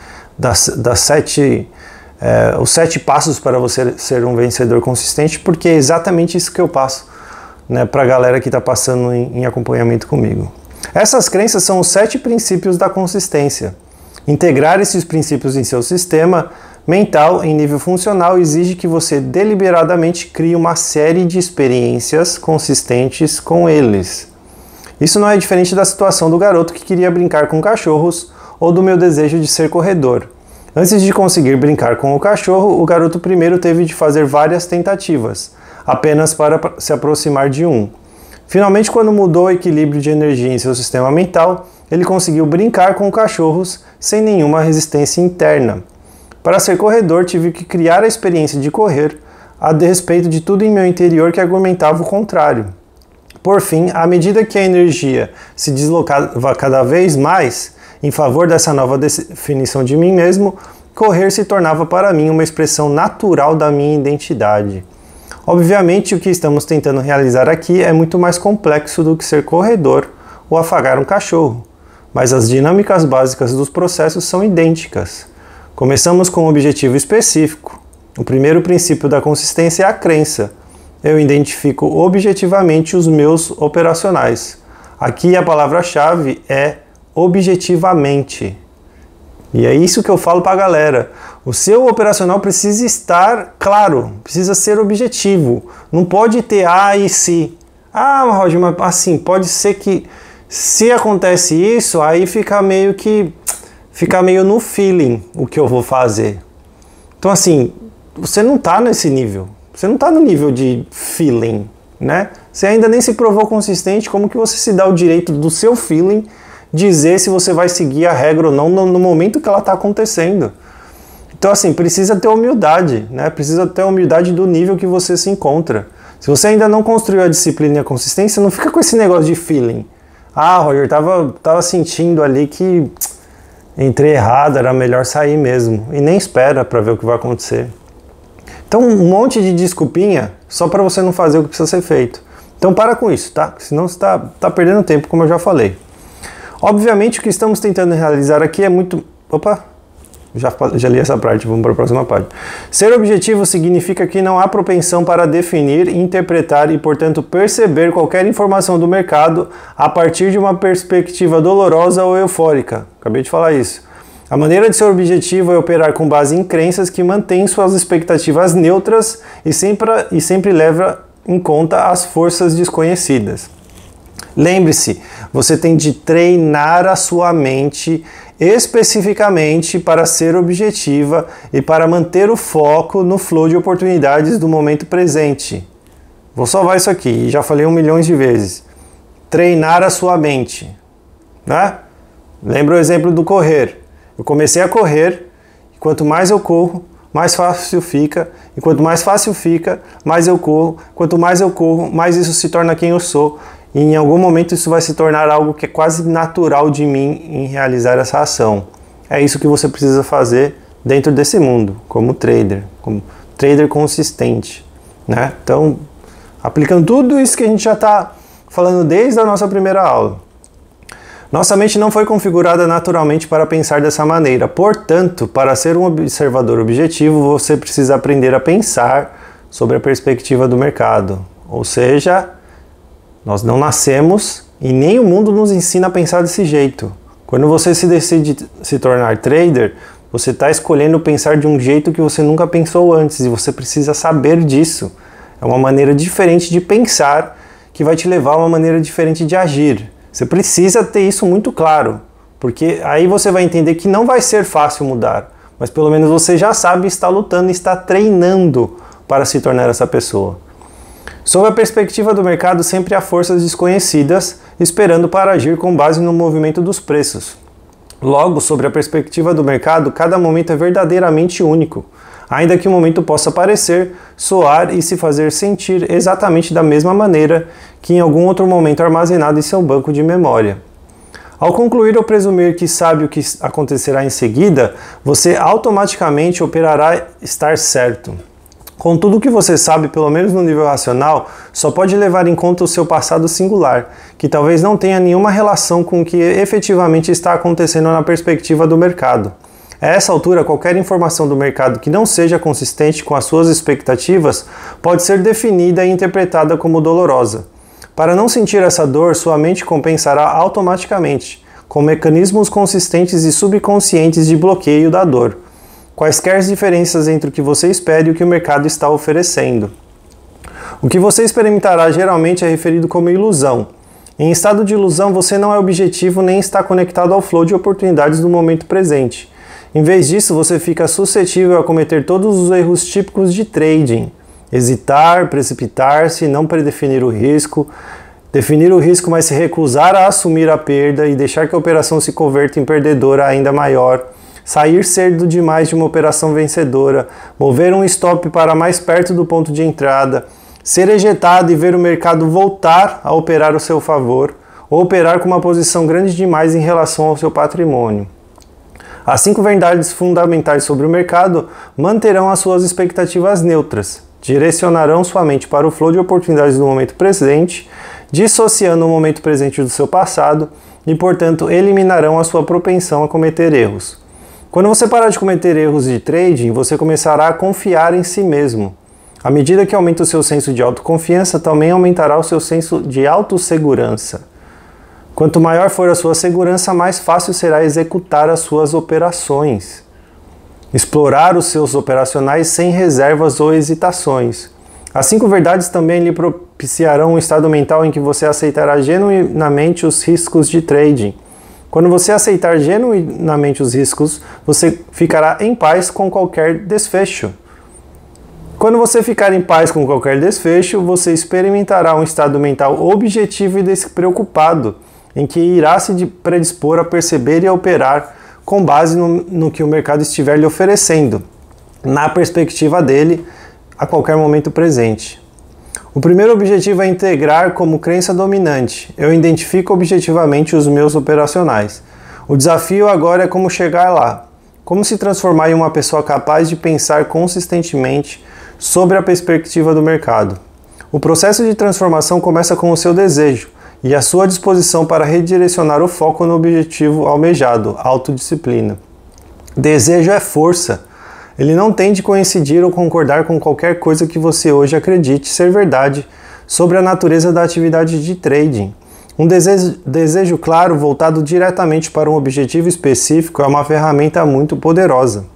os 7 passos para você ser um vencedor consistente, porque é exatamente isso que eu passo, né, para a galera que está passando em acompanhamento comigo. Essas crenças são os 7 princípios da consistência. Integrar esses princípios em seu sistema mental em nível funcional exige que você deliberadamente crie uma série de experiências consistentes com eles. Isso não é diferente da situação do garoto que queria brincar com cachorros ou do meu desejo de ser corredor. Antes de conseguir brincar com o cachorro, o garoto primeiro teve de fazer várias tentativas, apenas para se aproximar de um. Finalmente, quando mudou o equilíbrio de energia em seu sistema mental, ele conseguiu brincar com cachorros sem nenhuma resistência interna. Para ser corredor, tive que criar a experiência de correr, a despeito de tudo em meu interior que argumentava o contrário. Por fim, à medida que a energia se deslocava cada vez mais em favor dessa nova definição de mim mesmo, correr se tornava para mim uma expressão natural da minha identidade. Obviamente, o que estamos tentando realizar aqui é muito mais complexo do que ser corredor ou afagar um cachorro, mas as dinâmicas básicas dos processos são idênticas. Começamos com um objetivo específico. O primeiro princípio da consistência é a crença. Eu identifico objetivamente os meus operacionais. Aqui a palavra-chave é objetivamente. E é isso que eu falo para a galera. O seu operacional precisa estar claro, precisa ser objetivo. Não pode ter A e se. Ah, Roger, mas assim, pode ser que se acontece isso, aí fica meio no feeling o que eu vou fazer. Então assim, você não está nesse nível. Você não está no nível de feeling, né? Você ainda nem se provou consistente, como que você se dá o direito do seu feeling dizer se você vai seguir a regra ou não no momento que ela está acontecendo? Então assim, precisa ter humildade, né? Precisa ter humildade do nível que você se encontra. Se você ainda não construiu a disciplina e a consistência, não fica com esse negócio de feeling. Ah, Roger, tava sentindo ali que entrei errado, era melhor sair mesmo. E nem espera para ver o que vai acontecer. Então, um monte de desculpinha só para você não fazer o que precisa ser feito. Então, para com isso, tá? Senão você tá perdendo tempo, como eu já falei. Obviamente, o que estamos tentando realizar aqui é muito... Opa! Já li essa parte, vamos para a próxima página. Ser objetivo significa que não há propensão para definir, interpretar e, portanto, perceber qualquer informação do mercado a partir de uma perspectiva dolorosa ou eufórica. Acabei de falar isso. A maneira de ser objetivo é operar com base em crenças que mantêm suas expectativas neutras e sempre leva em conta as forças desconhecidas. Lembre-se, você tem de treinar a sua mente especificamente para ser objetiva e para manter o foco no flow de oportunidades do momento presente. Vou salvar isso aqui, já falei 1 milhão de vezes. Treinar a sua mente, né? Lembra o exemplo do correr. Eu comecei a correr, e quanto mais eu corro, mais fácil fica, e quanto mais fácil fica, mais eu corro, quanto mais eu corro, mais isso se torna quem eu sou, e em algum momento isso vai se tornar algo que é quase natural de mim em realizar essa ação. É isso que você precisa fazer dentro desse mundo, como trader consistente, né? Então, aplicando tudo isso que a gente já está falando desde a nossa primeira aula. Nossa mente não foi configurada naturalmente para pensar dessa maneira. Portanto, para ser um observador objetivo, você precisa aprender a pensar sobre a perspectiva do mercado. Ou seja, nós não nascemos e nem o mundo nos ensina a pensar desse jeito. Quando você se decide se tornar trader, você está escolhendo pensar de um jeito que você nunca pensou antes e você precisa saber disso. É uma maneira diferente de pensar que vai te levar a uma maneira diferente de agir. Você precisa ter isso muito claro, porque aí você vai entender que não vai ser fácil mudar, mas pelo menos você já sabe, está lutando, está treinando para se tornar essa pessoa. Sob a perspectiva do mercado, sempre há forças desconhecidas esperando para agir com base no movimento dos preços. Logo, sobre a perspectiva do mercado, cada momento é verdadeiramente único, ainda que o momento possa parecer, soar e se fazer sentir exatamente da mesma maneira que em algum outro momento armazenado em seu banco de memória. Ao concluir ou presumir que sabe o que acontecerá em seguida, você automaticamente operará estar certo. Com tudo o que você sabe, pelo menos no nível racional, só pode levar em conta o seu passado singular, que talvez não tenha nenhuma relação com o que efetivamente está acontecendo na perspectiva do mercado. A essa altura, qualquer informação do mercado que não seja consistente com as suas expectativas pode ser definida e interpretada como dolorosa. Para não sentir essa dor, sua mente compensará automaticamente, com mecanismos consistentes e subconscientes de bloqueio da dor. Quaisquer diferenças entre o que você espera e o que o mercado está oferecendo. O que você experimentará geralmente é referido como ilusão. Em estado de ilusão, você não é objetivo nem está conectado ao flow de oportunidades do momento presente. Em vez disso, você fica suscetível a cometer todos os erros típicos de trading. Hesitar, precipitar-se, não predefinir o risco, definir o risco, mas se recusar a assumir a perda e deixar que a operação se converta em perdedora ainda maior. Sair cedo demais de uma operação vencedora, mover um stop para mais perto do ponto de entrada, ser ejetado e ver o mercado voltar a operar ao seu favor, ou operar com uma posição grande demais em relação ao seu patrimônio. As 5 verdades fundamentais sobre o mercado manterão as suas expectativas neutras, direcionarão sua mente para o flow de oportunidades do momento presente, dissociando o momento presente do seu passado e, portanto, eliminarão a sua propensão a cometer erros. Quando você parar de cometer erros de trading, você começará a confiar em si mesmo. À medida que aumenta o seu senso de autoconfiança, também aumentará o seu senso de autossegurança. Quanto maior for a sua segurança, mais fácil será executar as suas operações. Explorar os seus operacionais sem reservas ou hesitações. As 5 verdades também lhe propiciarão um estado mental em que você aceitará genuinamente os riscos de trading. Quando você aceitar genuinamente os riscos, você ficará em paz com qualquer desfecho. Quando você ficar em paz com qualquer desfecho, você experimentará um estado mental objetivo e despreocupado, em que irá se predispor a perceber e a operar com base no que o mercado estiver lhe oferecendo, na perspectiva dele, a qualquer momento presente. O primeiro objetivo é integrar como crença dominante. Eu identifico objetivamente os meus operacionais. O desafio agora é como chegar lá. Como se transformar em uma pessoa capaz de pensar consistentemente sobre a perspectiva do mercado. O processo de transformação começa com o seu desejo e a sua disposição para redirecionar o foco no objetivo almejado, autodisciplina. Desejo é força. Ele não tem de coincidir ou concordar com qualquer coisa que você hoje acredite ser verdade sobre a natureza da atividade de trading. Um desejo claro voltado diretamente para um objetivo específico é uma ferramenta muito poderosa.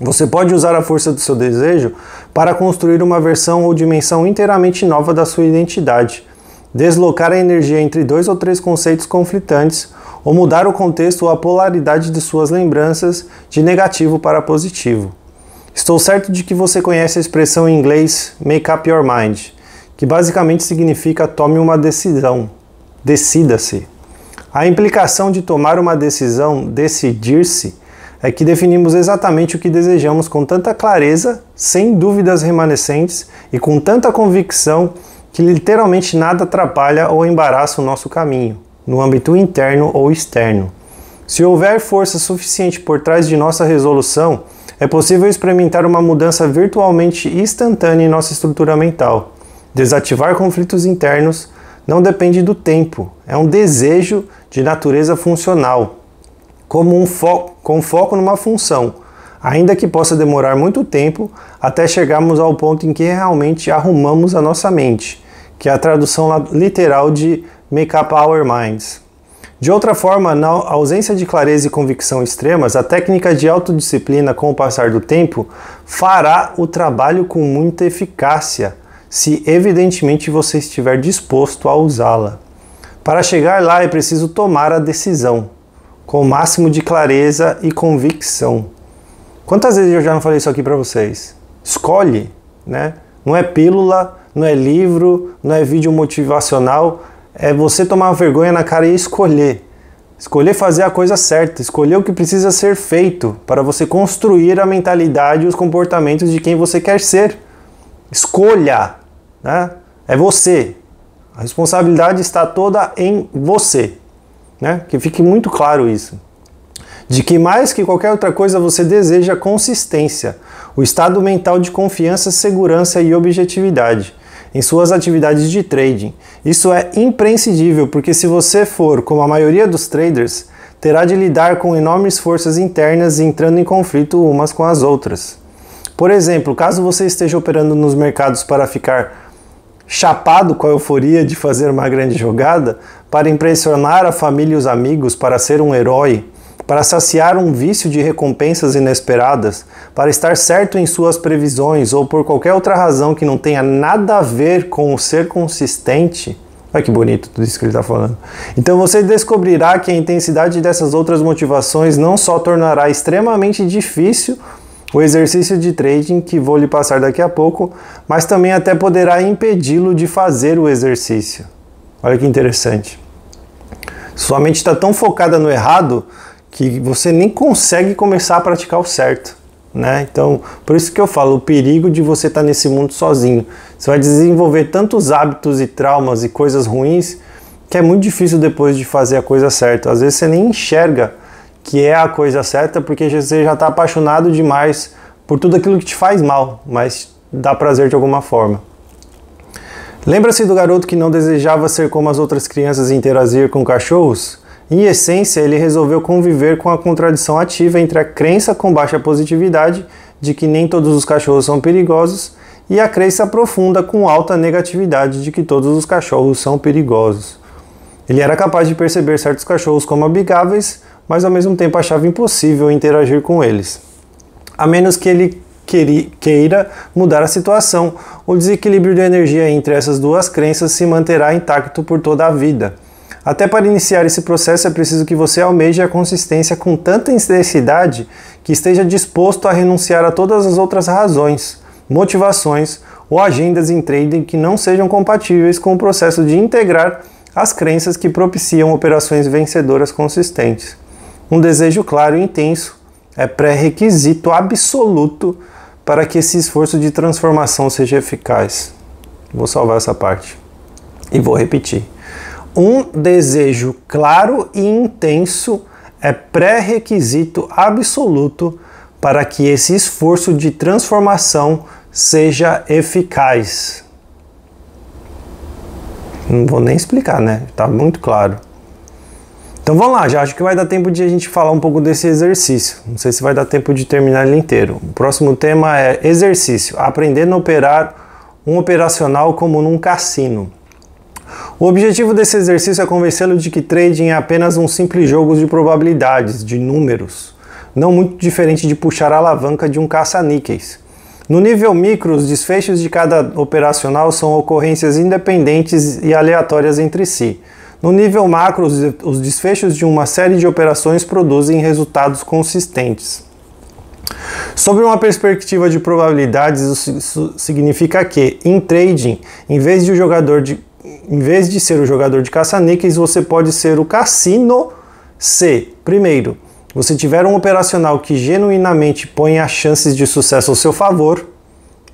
Você pode usar a força do seu desejo para construir uma versão ou dimensão inteiramente nova da sua identidade, deslocar a energia entre 2 ou 3 conceitos conflitantes ou mudar o contexto ou a polaridade de suas lembranças de negativo para positivo. Estou certo de que você conhece a expressão em inglês make up your mind, que basicamente significa tome uma decisão, decida-se. A implicação de tomar uma decisão, decidir-se, é que definimos exatamente o que desejamos com tanta clareza, sem dúvidas remanescentes e com tanta convicção que literalmente nada atrapalha ou embaraça o nosso caminho, no âmbito interno ou externo. Se houver força suficiente por trás de nossa resolução, é possível experimentar uma mudança virtualmente instantânea em nossa estrutura mental. Desativar conflitos internos não depende do tempo, é um desejo de natureza funcional, com foco numa função, ainda que possa demorar muito tempo até chegarmos ao ponto em que realmente arrumamos a nossa mente, que é a tradução literal de make up our minds. De outra forma, na ausência de clareza e convicção extremas, a técnica de autodisciplina com o passar do tempo fará o trabalho com muita eficácia, se evidentemente você estiver disposto a usá-la. Para chegar lá é preciso tomar a decisão, com o máximo de clareza e convicção. Quantas vezes eu já não falei isso aqui para vocês? Escolhe, né? Não é pílula, não é livro, não é vídeo motivacional, é você tomar vergonha na cara e escolher. Escolher fazer a coisa certa, escolher o que precisa ser feito para você construir a mentalidade e os comportamentos de quem você quer ser. Escolha, né? É você. A responsabilidade está toda em você, né? Que fique muito claro isso. De que mais que qualquer outra coisa você deseja consistência, o estado mental de confiança, segurança e objetividade em suas atividades de trading. Isso é imprescindível, porque se você for como a maioria dos traders, terá de lidar com enormes forças internas entrando em conflito umas com as outras. Por exemplo, caso você esteja operando nos mercados para ficar chapado com a euforia de fazer uma grande jogada, para impressionar a família e os amigos, para ser um herói, para saciar um vício de recompensas inesperadas, para estar certo em suas previsões ou por qualquer outra razão que não tenha nada a ver com o ser consistente. Olha que bonito tudo isso que ele está falando. Então você descobrirá que a intensidade dessas outras motivações não só tornará extremamente difícil o exercício de trading, que vou lhe passar daqui a pouco, mas também até poderá impedi-lo de fazer o exercício. Olha que interessante. Sua mente está tão focada no errado que você nem consegue começar a praticar o certo, né? Então, por isso que eu falo, o perigo de você estar nesse mundo sozinho. Você vai desenvolver tantos hábitos e traumas e coisas ruins que é muito difícil depois de fazer a coisa certa. Às vezes você nem enxerga que é a coisa certa porque você já está apaixonado demais por tudo aquilo que te faz mal, mas dá prazer de alguma forma. Lembra-se do garoto que não desejava ser como as outras crianças e interagir com cachorros? Em essência, ele resolveu conviver com a contradição ativa entre a crença com baixa positividade de que nem todos os cachorros são perigosos e a crença profunda com alta negatividade de que todos os cachorros são perigosos. Ele era capaz de perceber certos cachorros como amigáveis, mas ao mesmo tempo achava impossível interagir com eles. A menos que ele queira mudar a situação, o desequilíbrio de energia entre essas duas crenças se manterá intacto por toda a vida. Até para iniciar esse processo é preciso que você almeje a consistência com tanta intensidade que esteja disposto a renunciar a todas as outras razões, motivações ou agendas em trading que não sejam compatíveis com o processo de integrar as crenças que propiciam operações vencedoras consistentes. Um desejo claro e intenso é pré-requisito absoluto para que esse esforço de transformação seja eficaz. Vou salvar essa parte e vou repetir. Um desejo claro e intenso é pré-requisito absoluto para que esse esforço de transformação seja eficaz. Não vou nem explicar, né? Tá muito claro. Então vamos lá, já acho que vai dar tempo de a gente falar um pouco desse exercício. Não sei se vai dar tempo de terminar ele inteiro. O próximo tema é exercício, aprendendo a operar um operacional como num cassino. O objetivo desse exercício é convencê-lo de que trading é apenas um simples jogo de probabilidades, de números, não muito diferente de puxar a alavanca de um caça-níqueis. No nível micro, os desfechos de cada operacional são ocorrências independentes e aleatórias entre si. No nível macro, os desfechos de uma série de operações produzem resultados consistentes. Sob uma perspectiva de probabilidades, isso significa que, em trading, em vez de ser o jogador de caça-níqueis, você pode ser o cassino se, primeiro, você tiver um operacional que genuinamente põe as chances de sucesso ao seu favor.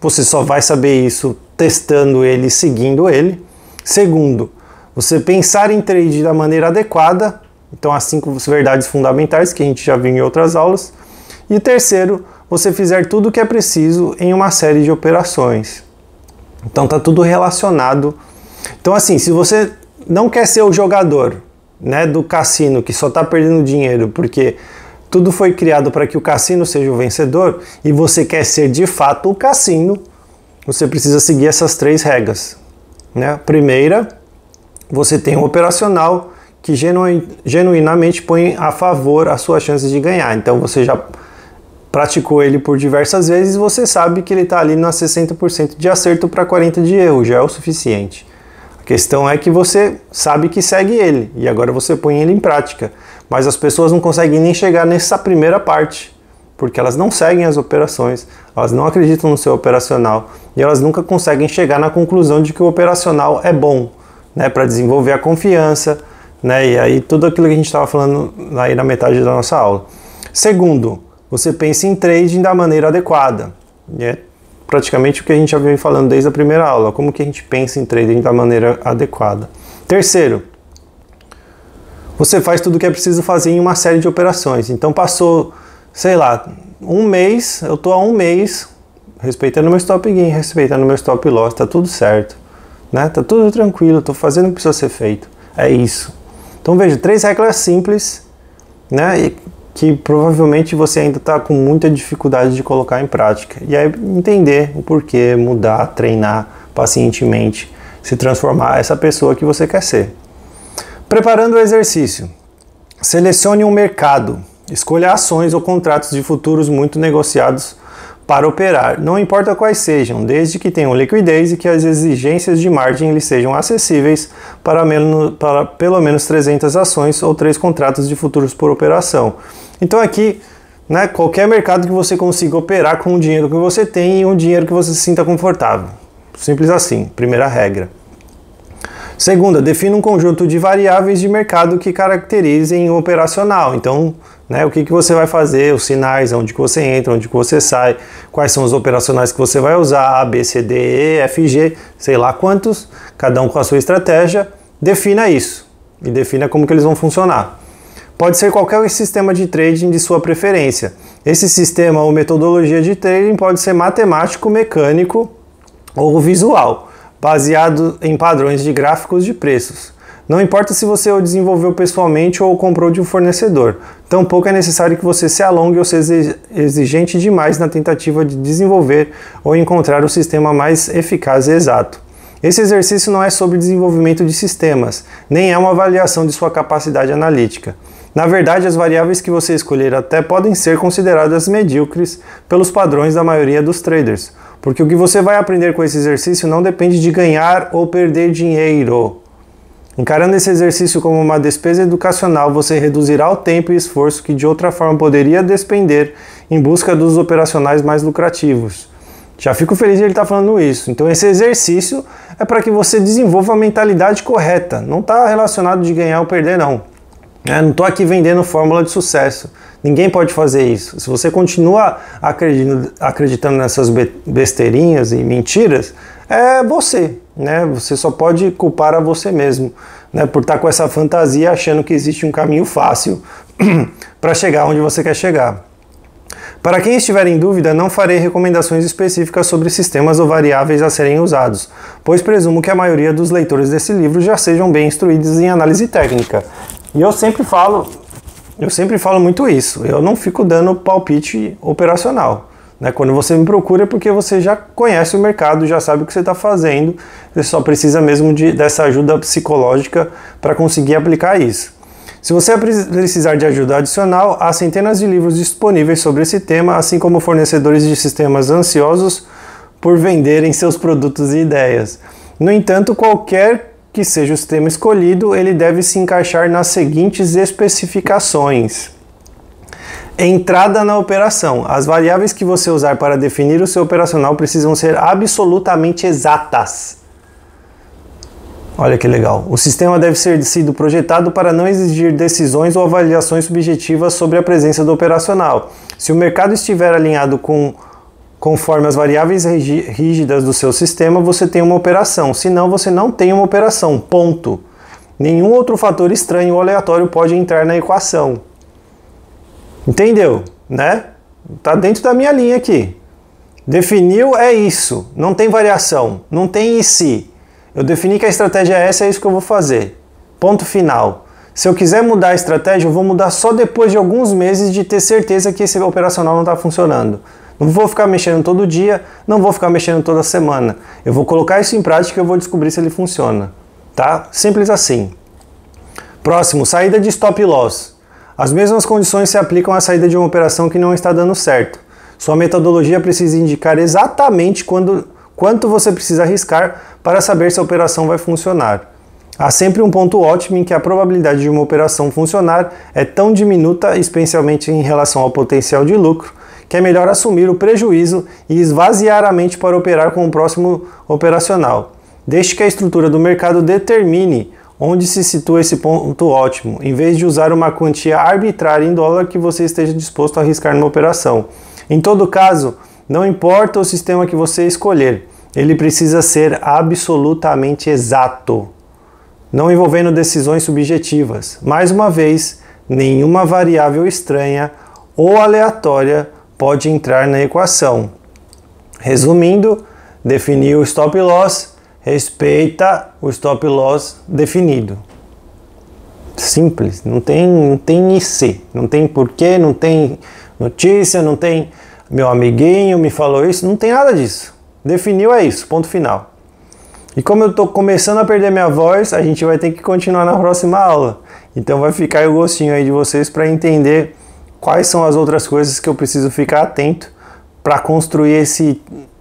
Você só vai saber isso testando ele e seguindo ele. Segundo, você pensar em trade da maneira adequada. Então, as 5 verdades fundamentais que a gente já viu em outras aulas. E terceiro, você fizer tudo o que é preciso em uma série de operações. Então, tá tudo relacionado. Então, assim, se você não quer ser o jogador, né, do cassino que só está perdendo dinheiro porque tudo foi criado para que o cassino seja o vencedor e você quer ser de fato o cassino, você precisa seguir essas 3 regras, né? Primeira, você tem um operacional que genuinamente põe a favor as suas chances de ganhar. Então você já praticou ele por diversas vezes e você sabe que ele está ali nas 60% de acerto para 40% de erro, já é o suficiente. A questão é que você sabe que segue ele e agora você põe ele em prática. Mas as pessoas não conseguem nem chegar nessa primeira parte, porque elas não seguem as operações, elas não acreditam no seu operacional e elas nunca conseguem chegar na conclusão de que o operacional é bom, né, para desenvolver a confiança, né, e aí tudo aquilo que a gente estava falando aí na metade da nossa aula. Segundo, você pensa em trading da maneira adequada, e é praticamente o que a gente já vem falando desde a primeira aula, como que a gente pensa em trading da maneira adequada. Terceiro, você faz tudo o que é preciso fazer em uma série de operações. Então passou, sei lá, um mês, eu estou há um mês respeitando meu stop gain, respeitando meu stop loss, tá tudo certo, né? Tá tudo tranquilo, estou fazendo o que precisa ser feito. É isso. Então veja, 3 regras simples, né? E que provavelmente você ainda está com muita dificuldade de colocar em prática. E aí entender o porquê, mudar, treinar pacientemente, se transformar essa pessoa que você quer ser. Preparando o exercício. Selecione um mercado. Escolha ações ou contratos de futuros muito negociados para operar. Não importa quais sejam, desde que tenham liquidez e que as exigências de margem lhes sejam acessíveis para pelo menos 300 ações ou 3 contratos de futuros por operação. Então aqui, né, qualquer mercado que você consiga operar com o dinheiro que você tem e um dinheiro que você se sinta confortável. Simples assim, primeira regra. Segunda, defina um conjunto de variáveis de mercado que caracterizem o operacional. Então, né, o que você vai fazer, os sinais, onde que você entra, onde que você sai, quais são os operacionais que você vai usar, A, B, C, D, E, F, G, sei lá quantos, cada um com a sua estratégia. Defina isso e defina como que eles vão funcionar. Pode ser qualquer sistema de trading de sua preferência. Esse sistema ou metodologia de trading pode ser matemático, mecânico ou visual, baseado em padrões de gráficos de preços. Não importa se você o desenvolveu pessoalmente ou comprou de um fornecedor, tampouco é necessário que você se alongue ou seja exigente demais na tentativa de desenvolver ou encontrar o sistema mais eficaz e exato. Esse exercício não é sobre desenvolvimento de sistemas, nem é uma avaliação de sua capacidade analítica. Na verdade, as variáveis que você escolher até podem ser consideradas medíocres pelos padrões da maioria dos traders, porque o que você vai aprender com esse exercício não depende de ganhar ou perder dinheiro. Encarando esse exercício como uma despesa educacional, você reduzirá o tempo e esforço que de outra forma poderia despender em busca dos operacionais mais lucrativos. Já fico feliz de ele estar falando isso. Então esse exercício é para que você desenvolva a mentalidade correta. Não está relacionado de ganhar ou perder, não. Não estou aqui vendendo fórmula de sucesso. Ninguém pode fazer isso. Se você continua acreditando nessas besteirinhas e mentiras, é você, né? Você só pode culpar a você mesmo, né? Por estar com essa fantasia achando que existe um caminho fácil para chegar onde você quer chegar. Para quem estiver em dúvida, não farei recomendações específicas sobre sistemas ou variáveis a serem usados, pois presumo que a maioria dos leitores desse livro já sejam bem instruídos em análise técnica. E eu sempre falo muito isso, eu não fico dando palpite operacional. Né? Quando você me procura é porque você já conhece o mercado, já sabe o que você está fazendo, você só precisa mesmo dessa ajuda psicológica para conseguir aplicar isso. Se você precisar de ajuda adicional, há centenas de livros disponíveis sobre esse tema, assim como fornecedores de sistemas ansiosos por venderem seus produtos e ideias. No entanto, qualquer que seja o sistema escolhido, ele deve se encaixar nas seguintes especificações. Entrada na operação. As variáveis que você usar para definir o seu operacional precisam ser absolutamente exatas. Olha que legal. O sistema deve ser sido projetado para não exigir decisões ou avaliações subjetivas sobre a presença do operacional. Se o mercado estiver alinhado conforme as variáveis rígidas do seu sistema, você tem uma operação. Senão, você não tem uma operação. Ponto. Nenhum outro fator estranho ou aleatório pode entrar na equação. Entendeu? Né? Tá dentro da minha linha aqui. Definiu, é isso. Não tem variação. Não tem e se. Eu defini que a estratégia é essa, é isso que eu vou fazer. Ponto final. Se eu quiser mudar a estratégia, eu vou mudar só depois de alguns meses de ter certeza que esse operacional não está funcionando. Não vou ficar mexendo todo dia, não vou ficar mexendo toda semana. Eu vou colocar isso em prática e eu vou descobrir se ele funciona. Tá? Simples assim. Próximo, saída de stop loss. As mesmas condições se aplicam à saída de uma operação que não está dando certo. Sua metodologia precisa indicar exatamente quanto você precisa arriscar para saber se a operação vai funcionar. Há sempre um ponto ótimo em que a probabilidade de uma operação funcionar é tão diminuta, especialmente em relação ao potencial de lucro, que é melhor assumir o prejuízo e esvaziar a mente para operar com o próximo operacional. Deixe que a estrutura do mercado determine onde se situa esse ponto ótimo, em vez de usar uma quantia arbitrária em dólar que você esteja disposto a arriscar numa operação. Em todo caso, não importa o sistema que você escolher, ele precisa ser absolutamente exato, não envolvendo decisões subjetivas. Mais uma vez, nenhuma variável estranha ou aleatória pode entrar na equação. Resumindo, definir o stop loss, respeita o stop loss definido. Simples, não tem IC, não tem porquê, não tem notícia, não tem meu amiguinho me falou isso, não tem nada disso. Definiu, é isso, ponto final. E como eu estou começando a perder minha voz, a gente vai ter que continuar na próxima aula. Então vai ficar o gostinho aí de vocês para entender quais são as outras coisas que eu preciso ficar atento para construir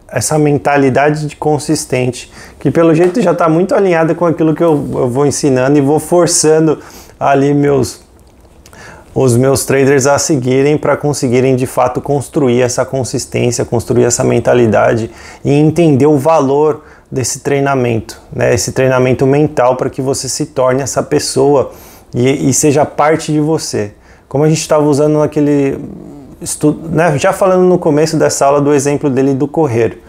essa mentalidade de consistente, que pelo jeito já está muito alinhada com aquilo que eu vou ensinando e vou forçando ali os meus traders a seguirem para conseguirem de fato construir essa consistência, construir essa mentalidade e entender o valor desse treinamento, né? Esse treinamento mental para que você se torne essa pessoa e seja parte de você. Como a gente estava usando naquele estudo, né? Já falando no começo dessa aula do exemplo dele do correr.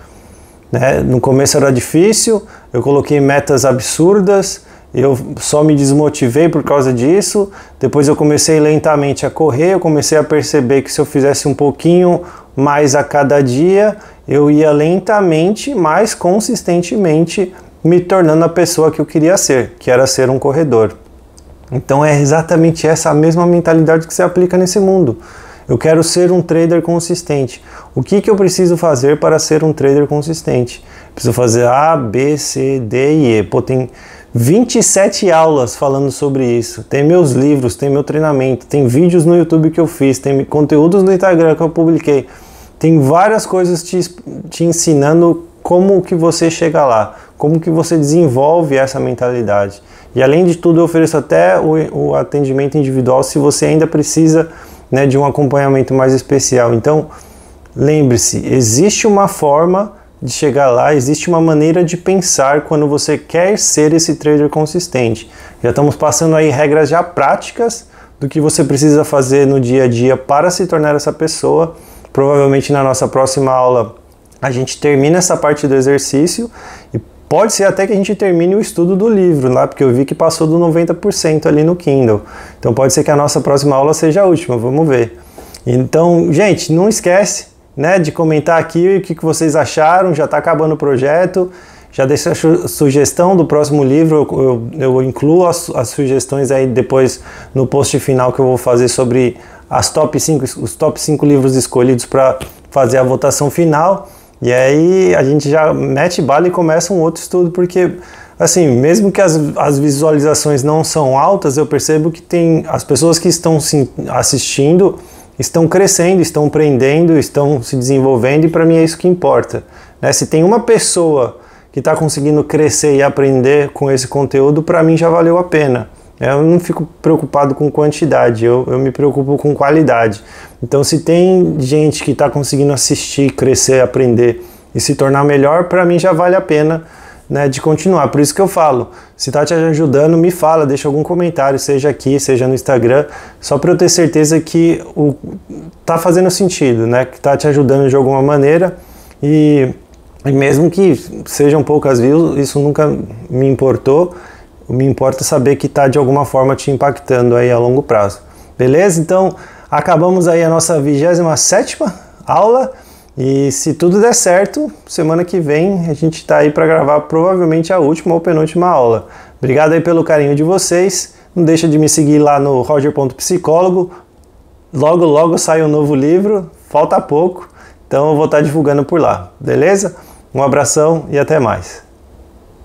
Né? No começo era difícil, eu coloquei metas absurdas, eu só me desmotivei por causa disso, depois eu comecei lentamente a correr, eu comecei a perceber que se eu fizesse um pouquinho mais a cada dia, eu ia lentamente, mas consistentemente, me tornando a pessoa que eu queria ser, que era ser um corredor. Então é exatamente essa mesma mentalidade que se aplica nesse mundo. Eu quero ser um trader consistente. O que eu preciso fazer para ser um trader consistente? Preciso fazer A, B, C, D e E. Pô, tem 27 aulas falando sobre isso. Tem meus livros, tem meu treinamento, tem vídeos no YouTube que eu fiz, tem conteúdos no Instagram que eu publiquei. Tem várias coisas te ensinando como que você chega lá, como que você desenvolve essa mentalidade. E além de tudo, eu ofereço até o atendimento individual se você ainda precisa, né, de um acompanhamento mais especial. Então, lembre-se, existe uma forma de chegar lá, existe uma maneira de pensar quando você quer ser esse trader consistente. Já estamos passando aí regras já práticas do que você precisa fazer no dia a dia para se tornar essa pessoa. Provavelmente na nossa próxima aula a gente termina essa parte do exercício e pode ser até que a gente termine o estudo do livro lá, porque eu vi que passou do 90% ali no Kindle. Então pode ser que a nossa próxima aula seja a última, vamos ver. Então, gente, não esquece, né, de comentar aqui o que vocês acharam, já está acabando o projeto, já deixa a sugestão do próximo livro, eu incluo as sugestões aí depois no post final que eu vou fazer sobre os top 5 livros escolhidos para fazer a votação final, e aí a gente já mete bala e começa um outro estudo, porque assim, mesmo que as visualizações não são altas, eu percebo que tem as pessoas que estão assistindo estão crescendo, estão aprendendo, estão se desenvolvendo, e para mim é isso que importa, né? Se tem uma pessoa que está conseguindo crescer e aprender com esse conteúdo, para mim já valeu a pena. Eu não fico preocupado com quantidade, eu me preocupo com qualidade. Então, se tem gente que está conseguindo assistir, crescer, aprender e se tornar melhor, para mim já vale a pena, né, de continuar. Por isso que eu falo, se está te ajudando, me fala, deixa algum comentário, seja aqui, seja no Instagram, só para eu ter certeza que tá fazendo sentido, né, que está te ajudando de alguma maneira, e mesmo que sejam poucas views, isso nunca me importou. Me importa saber que está de alguma forma te impactando aí a longo prazo. Beleza? Então, acabamos aí a nossa 27ª aula, e se tudo der certo, semana que vem a gente está aí para gravar provavelmente a última ou penúltima aula. Obrigado aí pelo carinho de vocês. Não deixa de me seguir lá no roger.psicólogo. Logo, logo sai um novo livro, falta pouco, então eu vou estar divulgando por lá. Beleza? Um abração e até mais.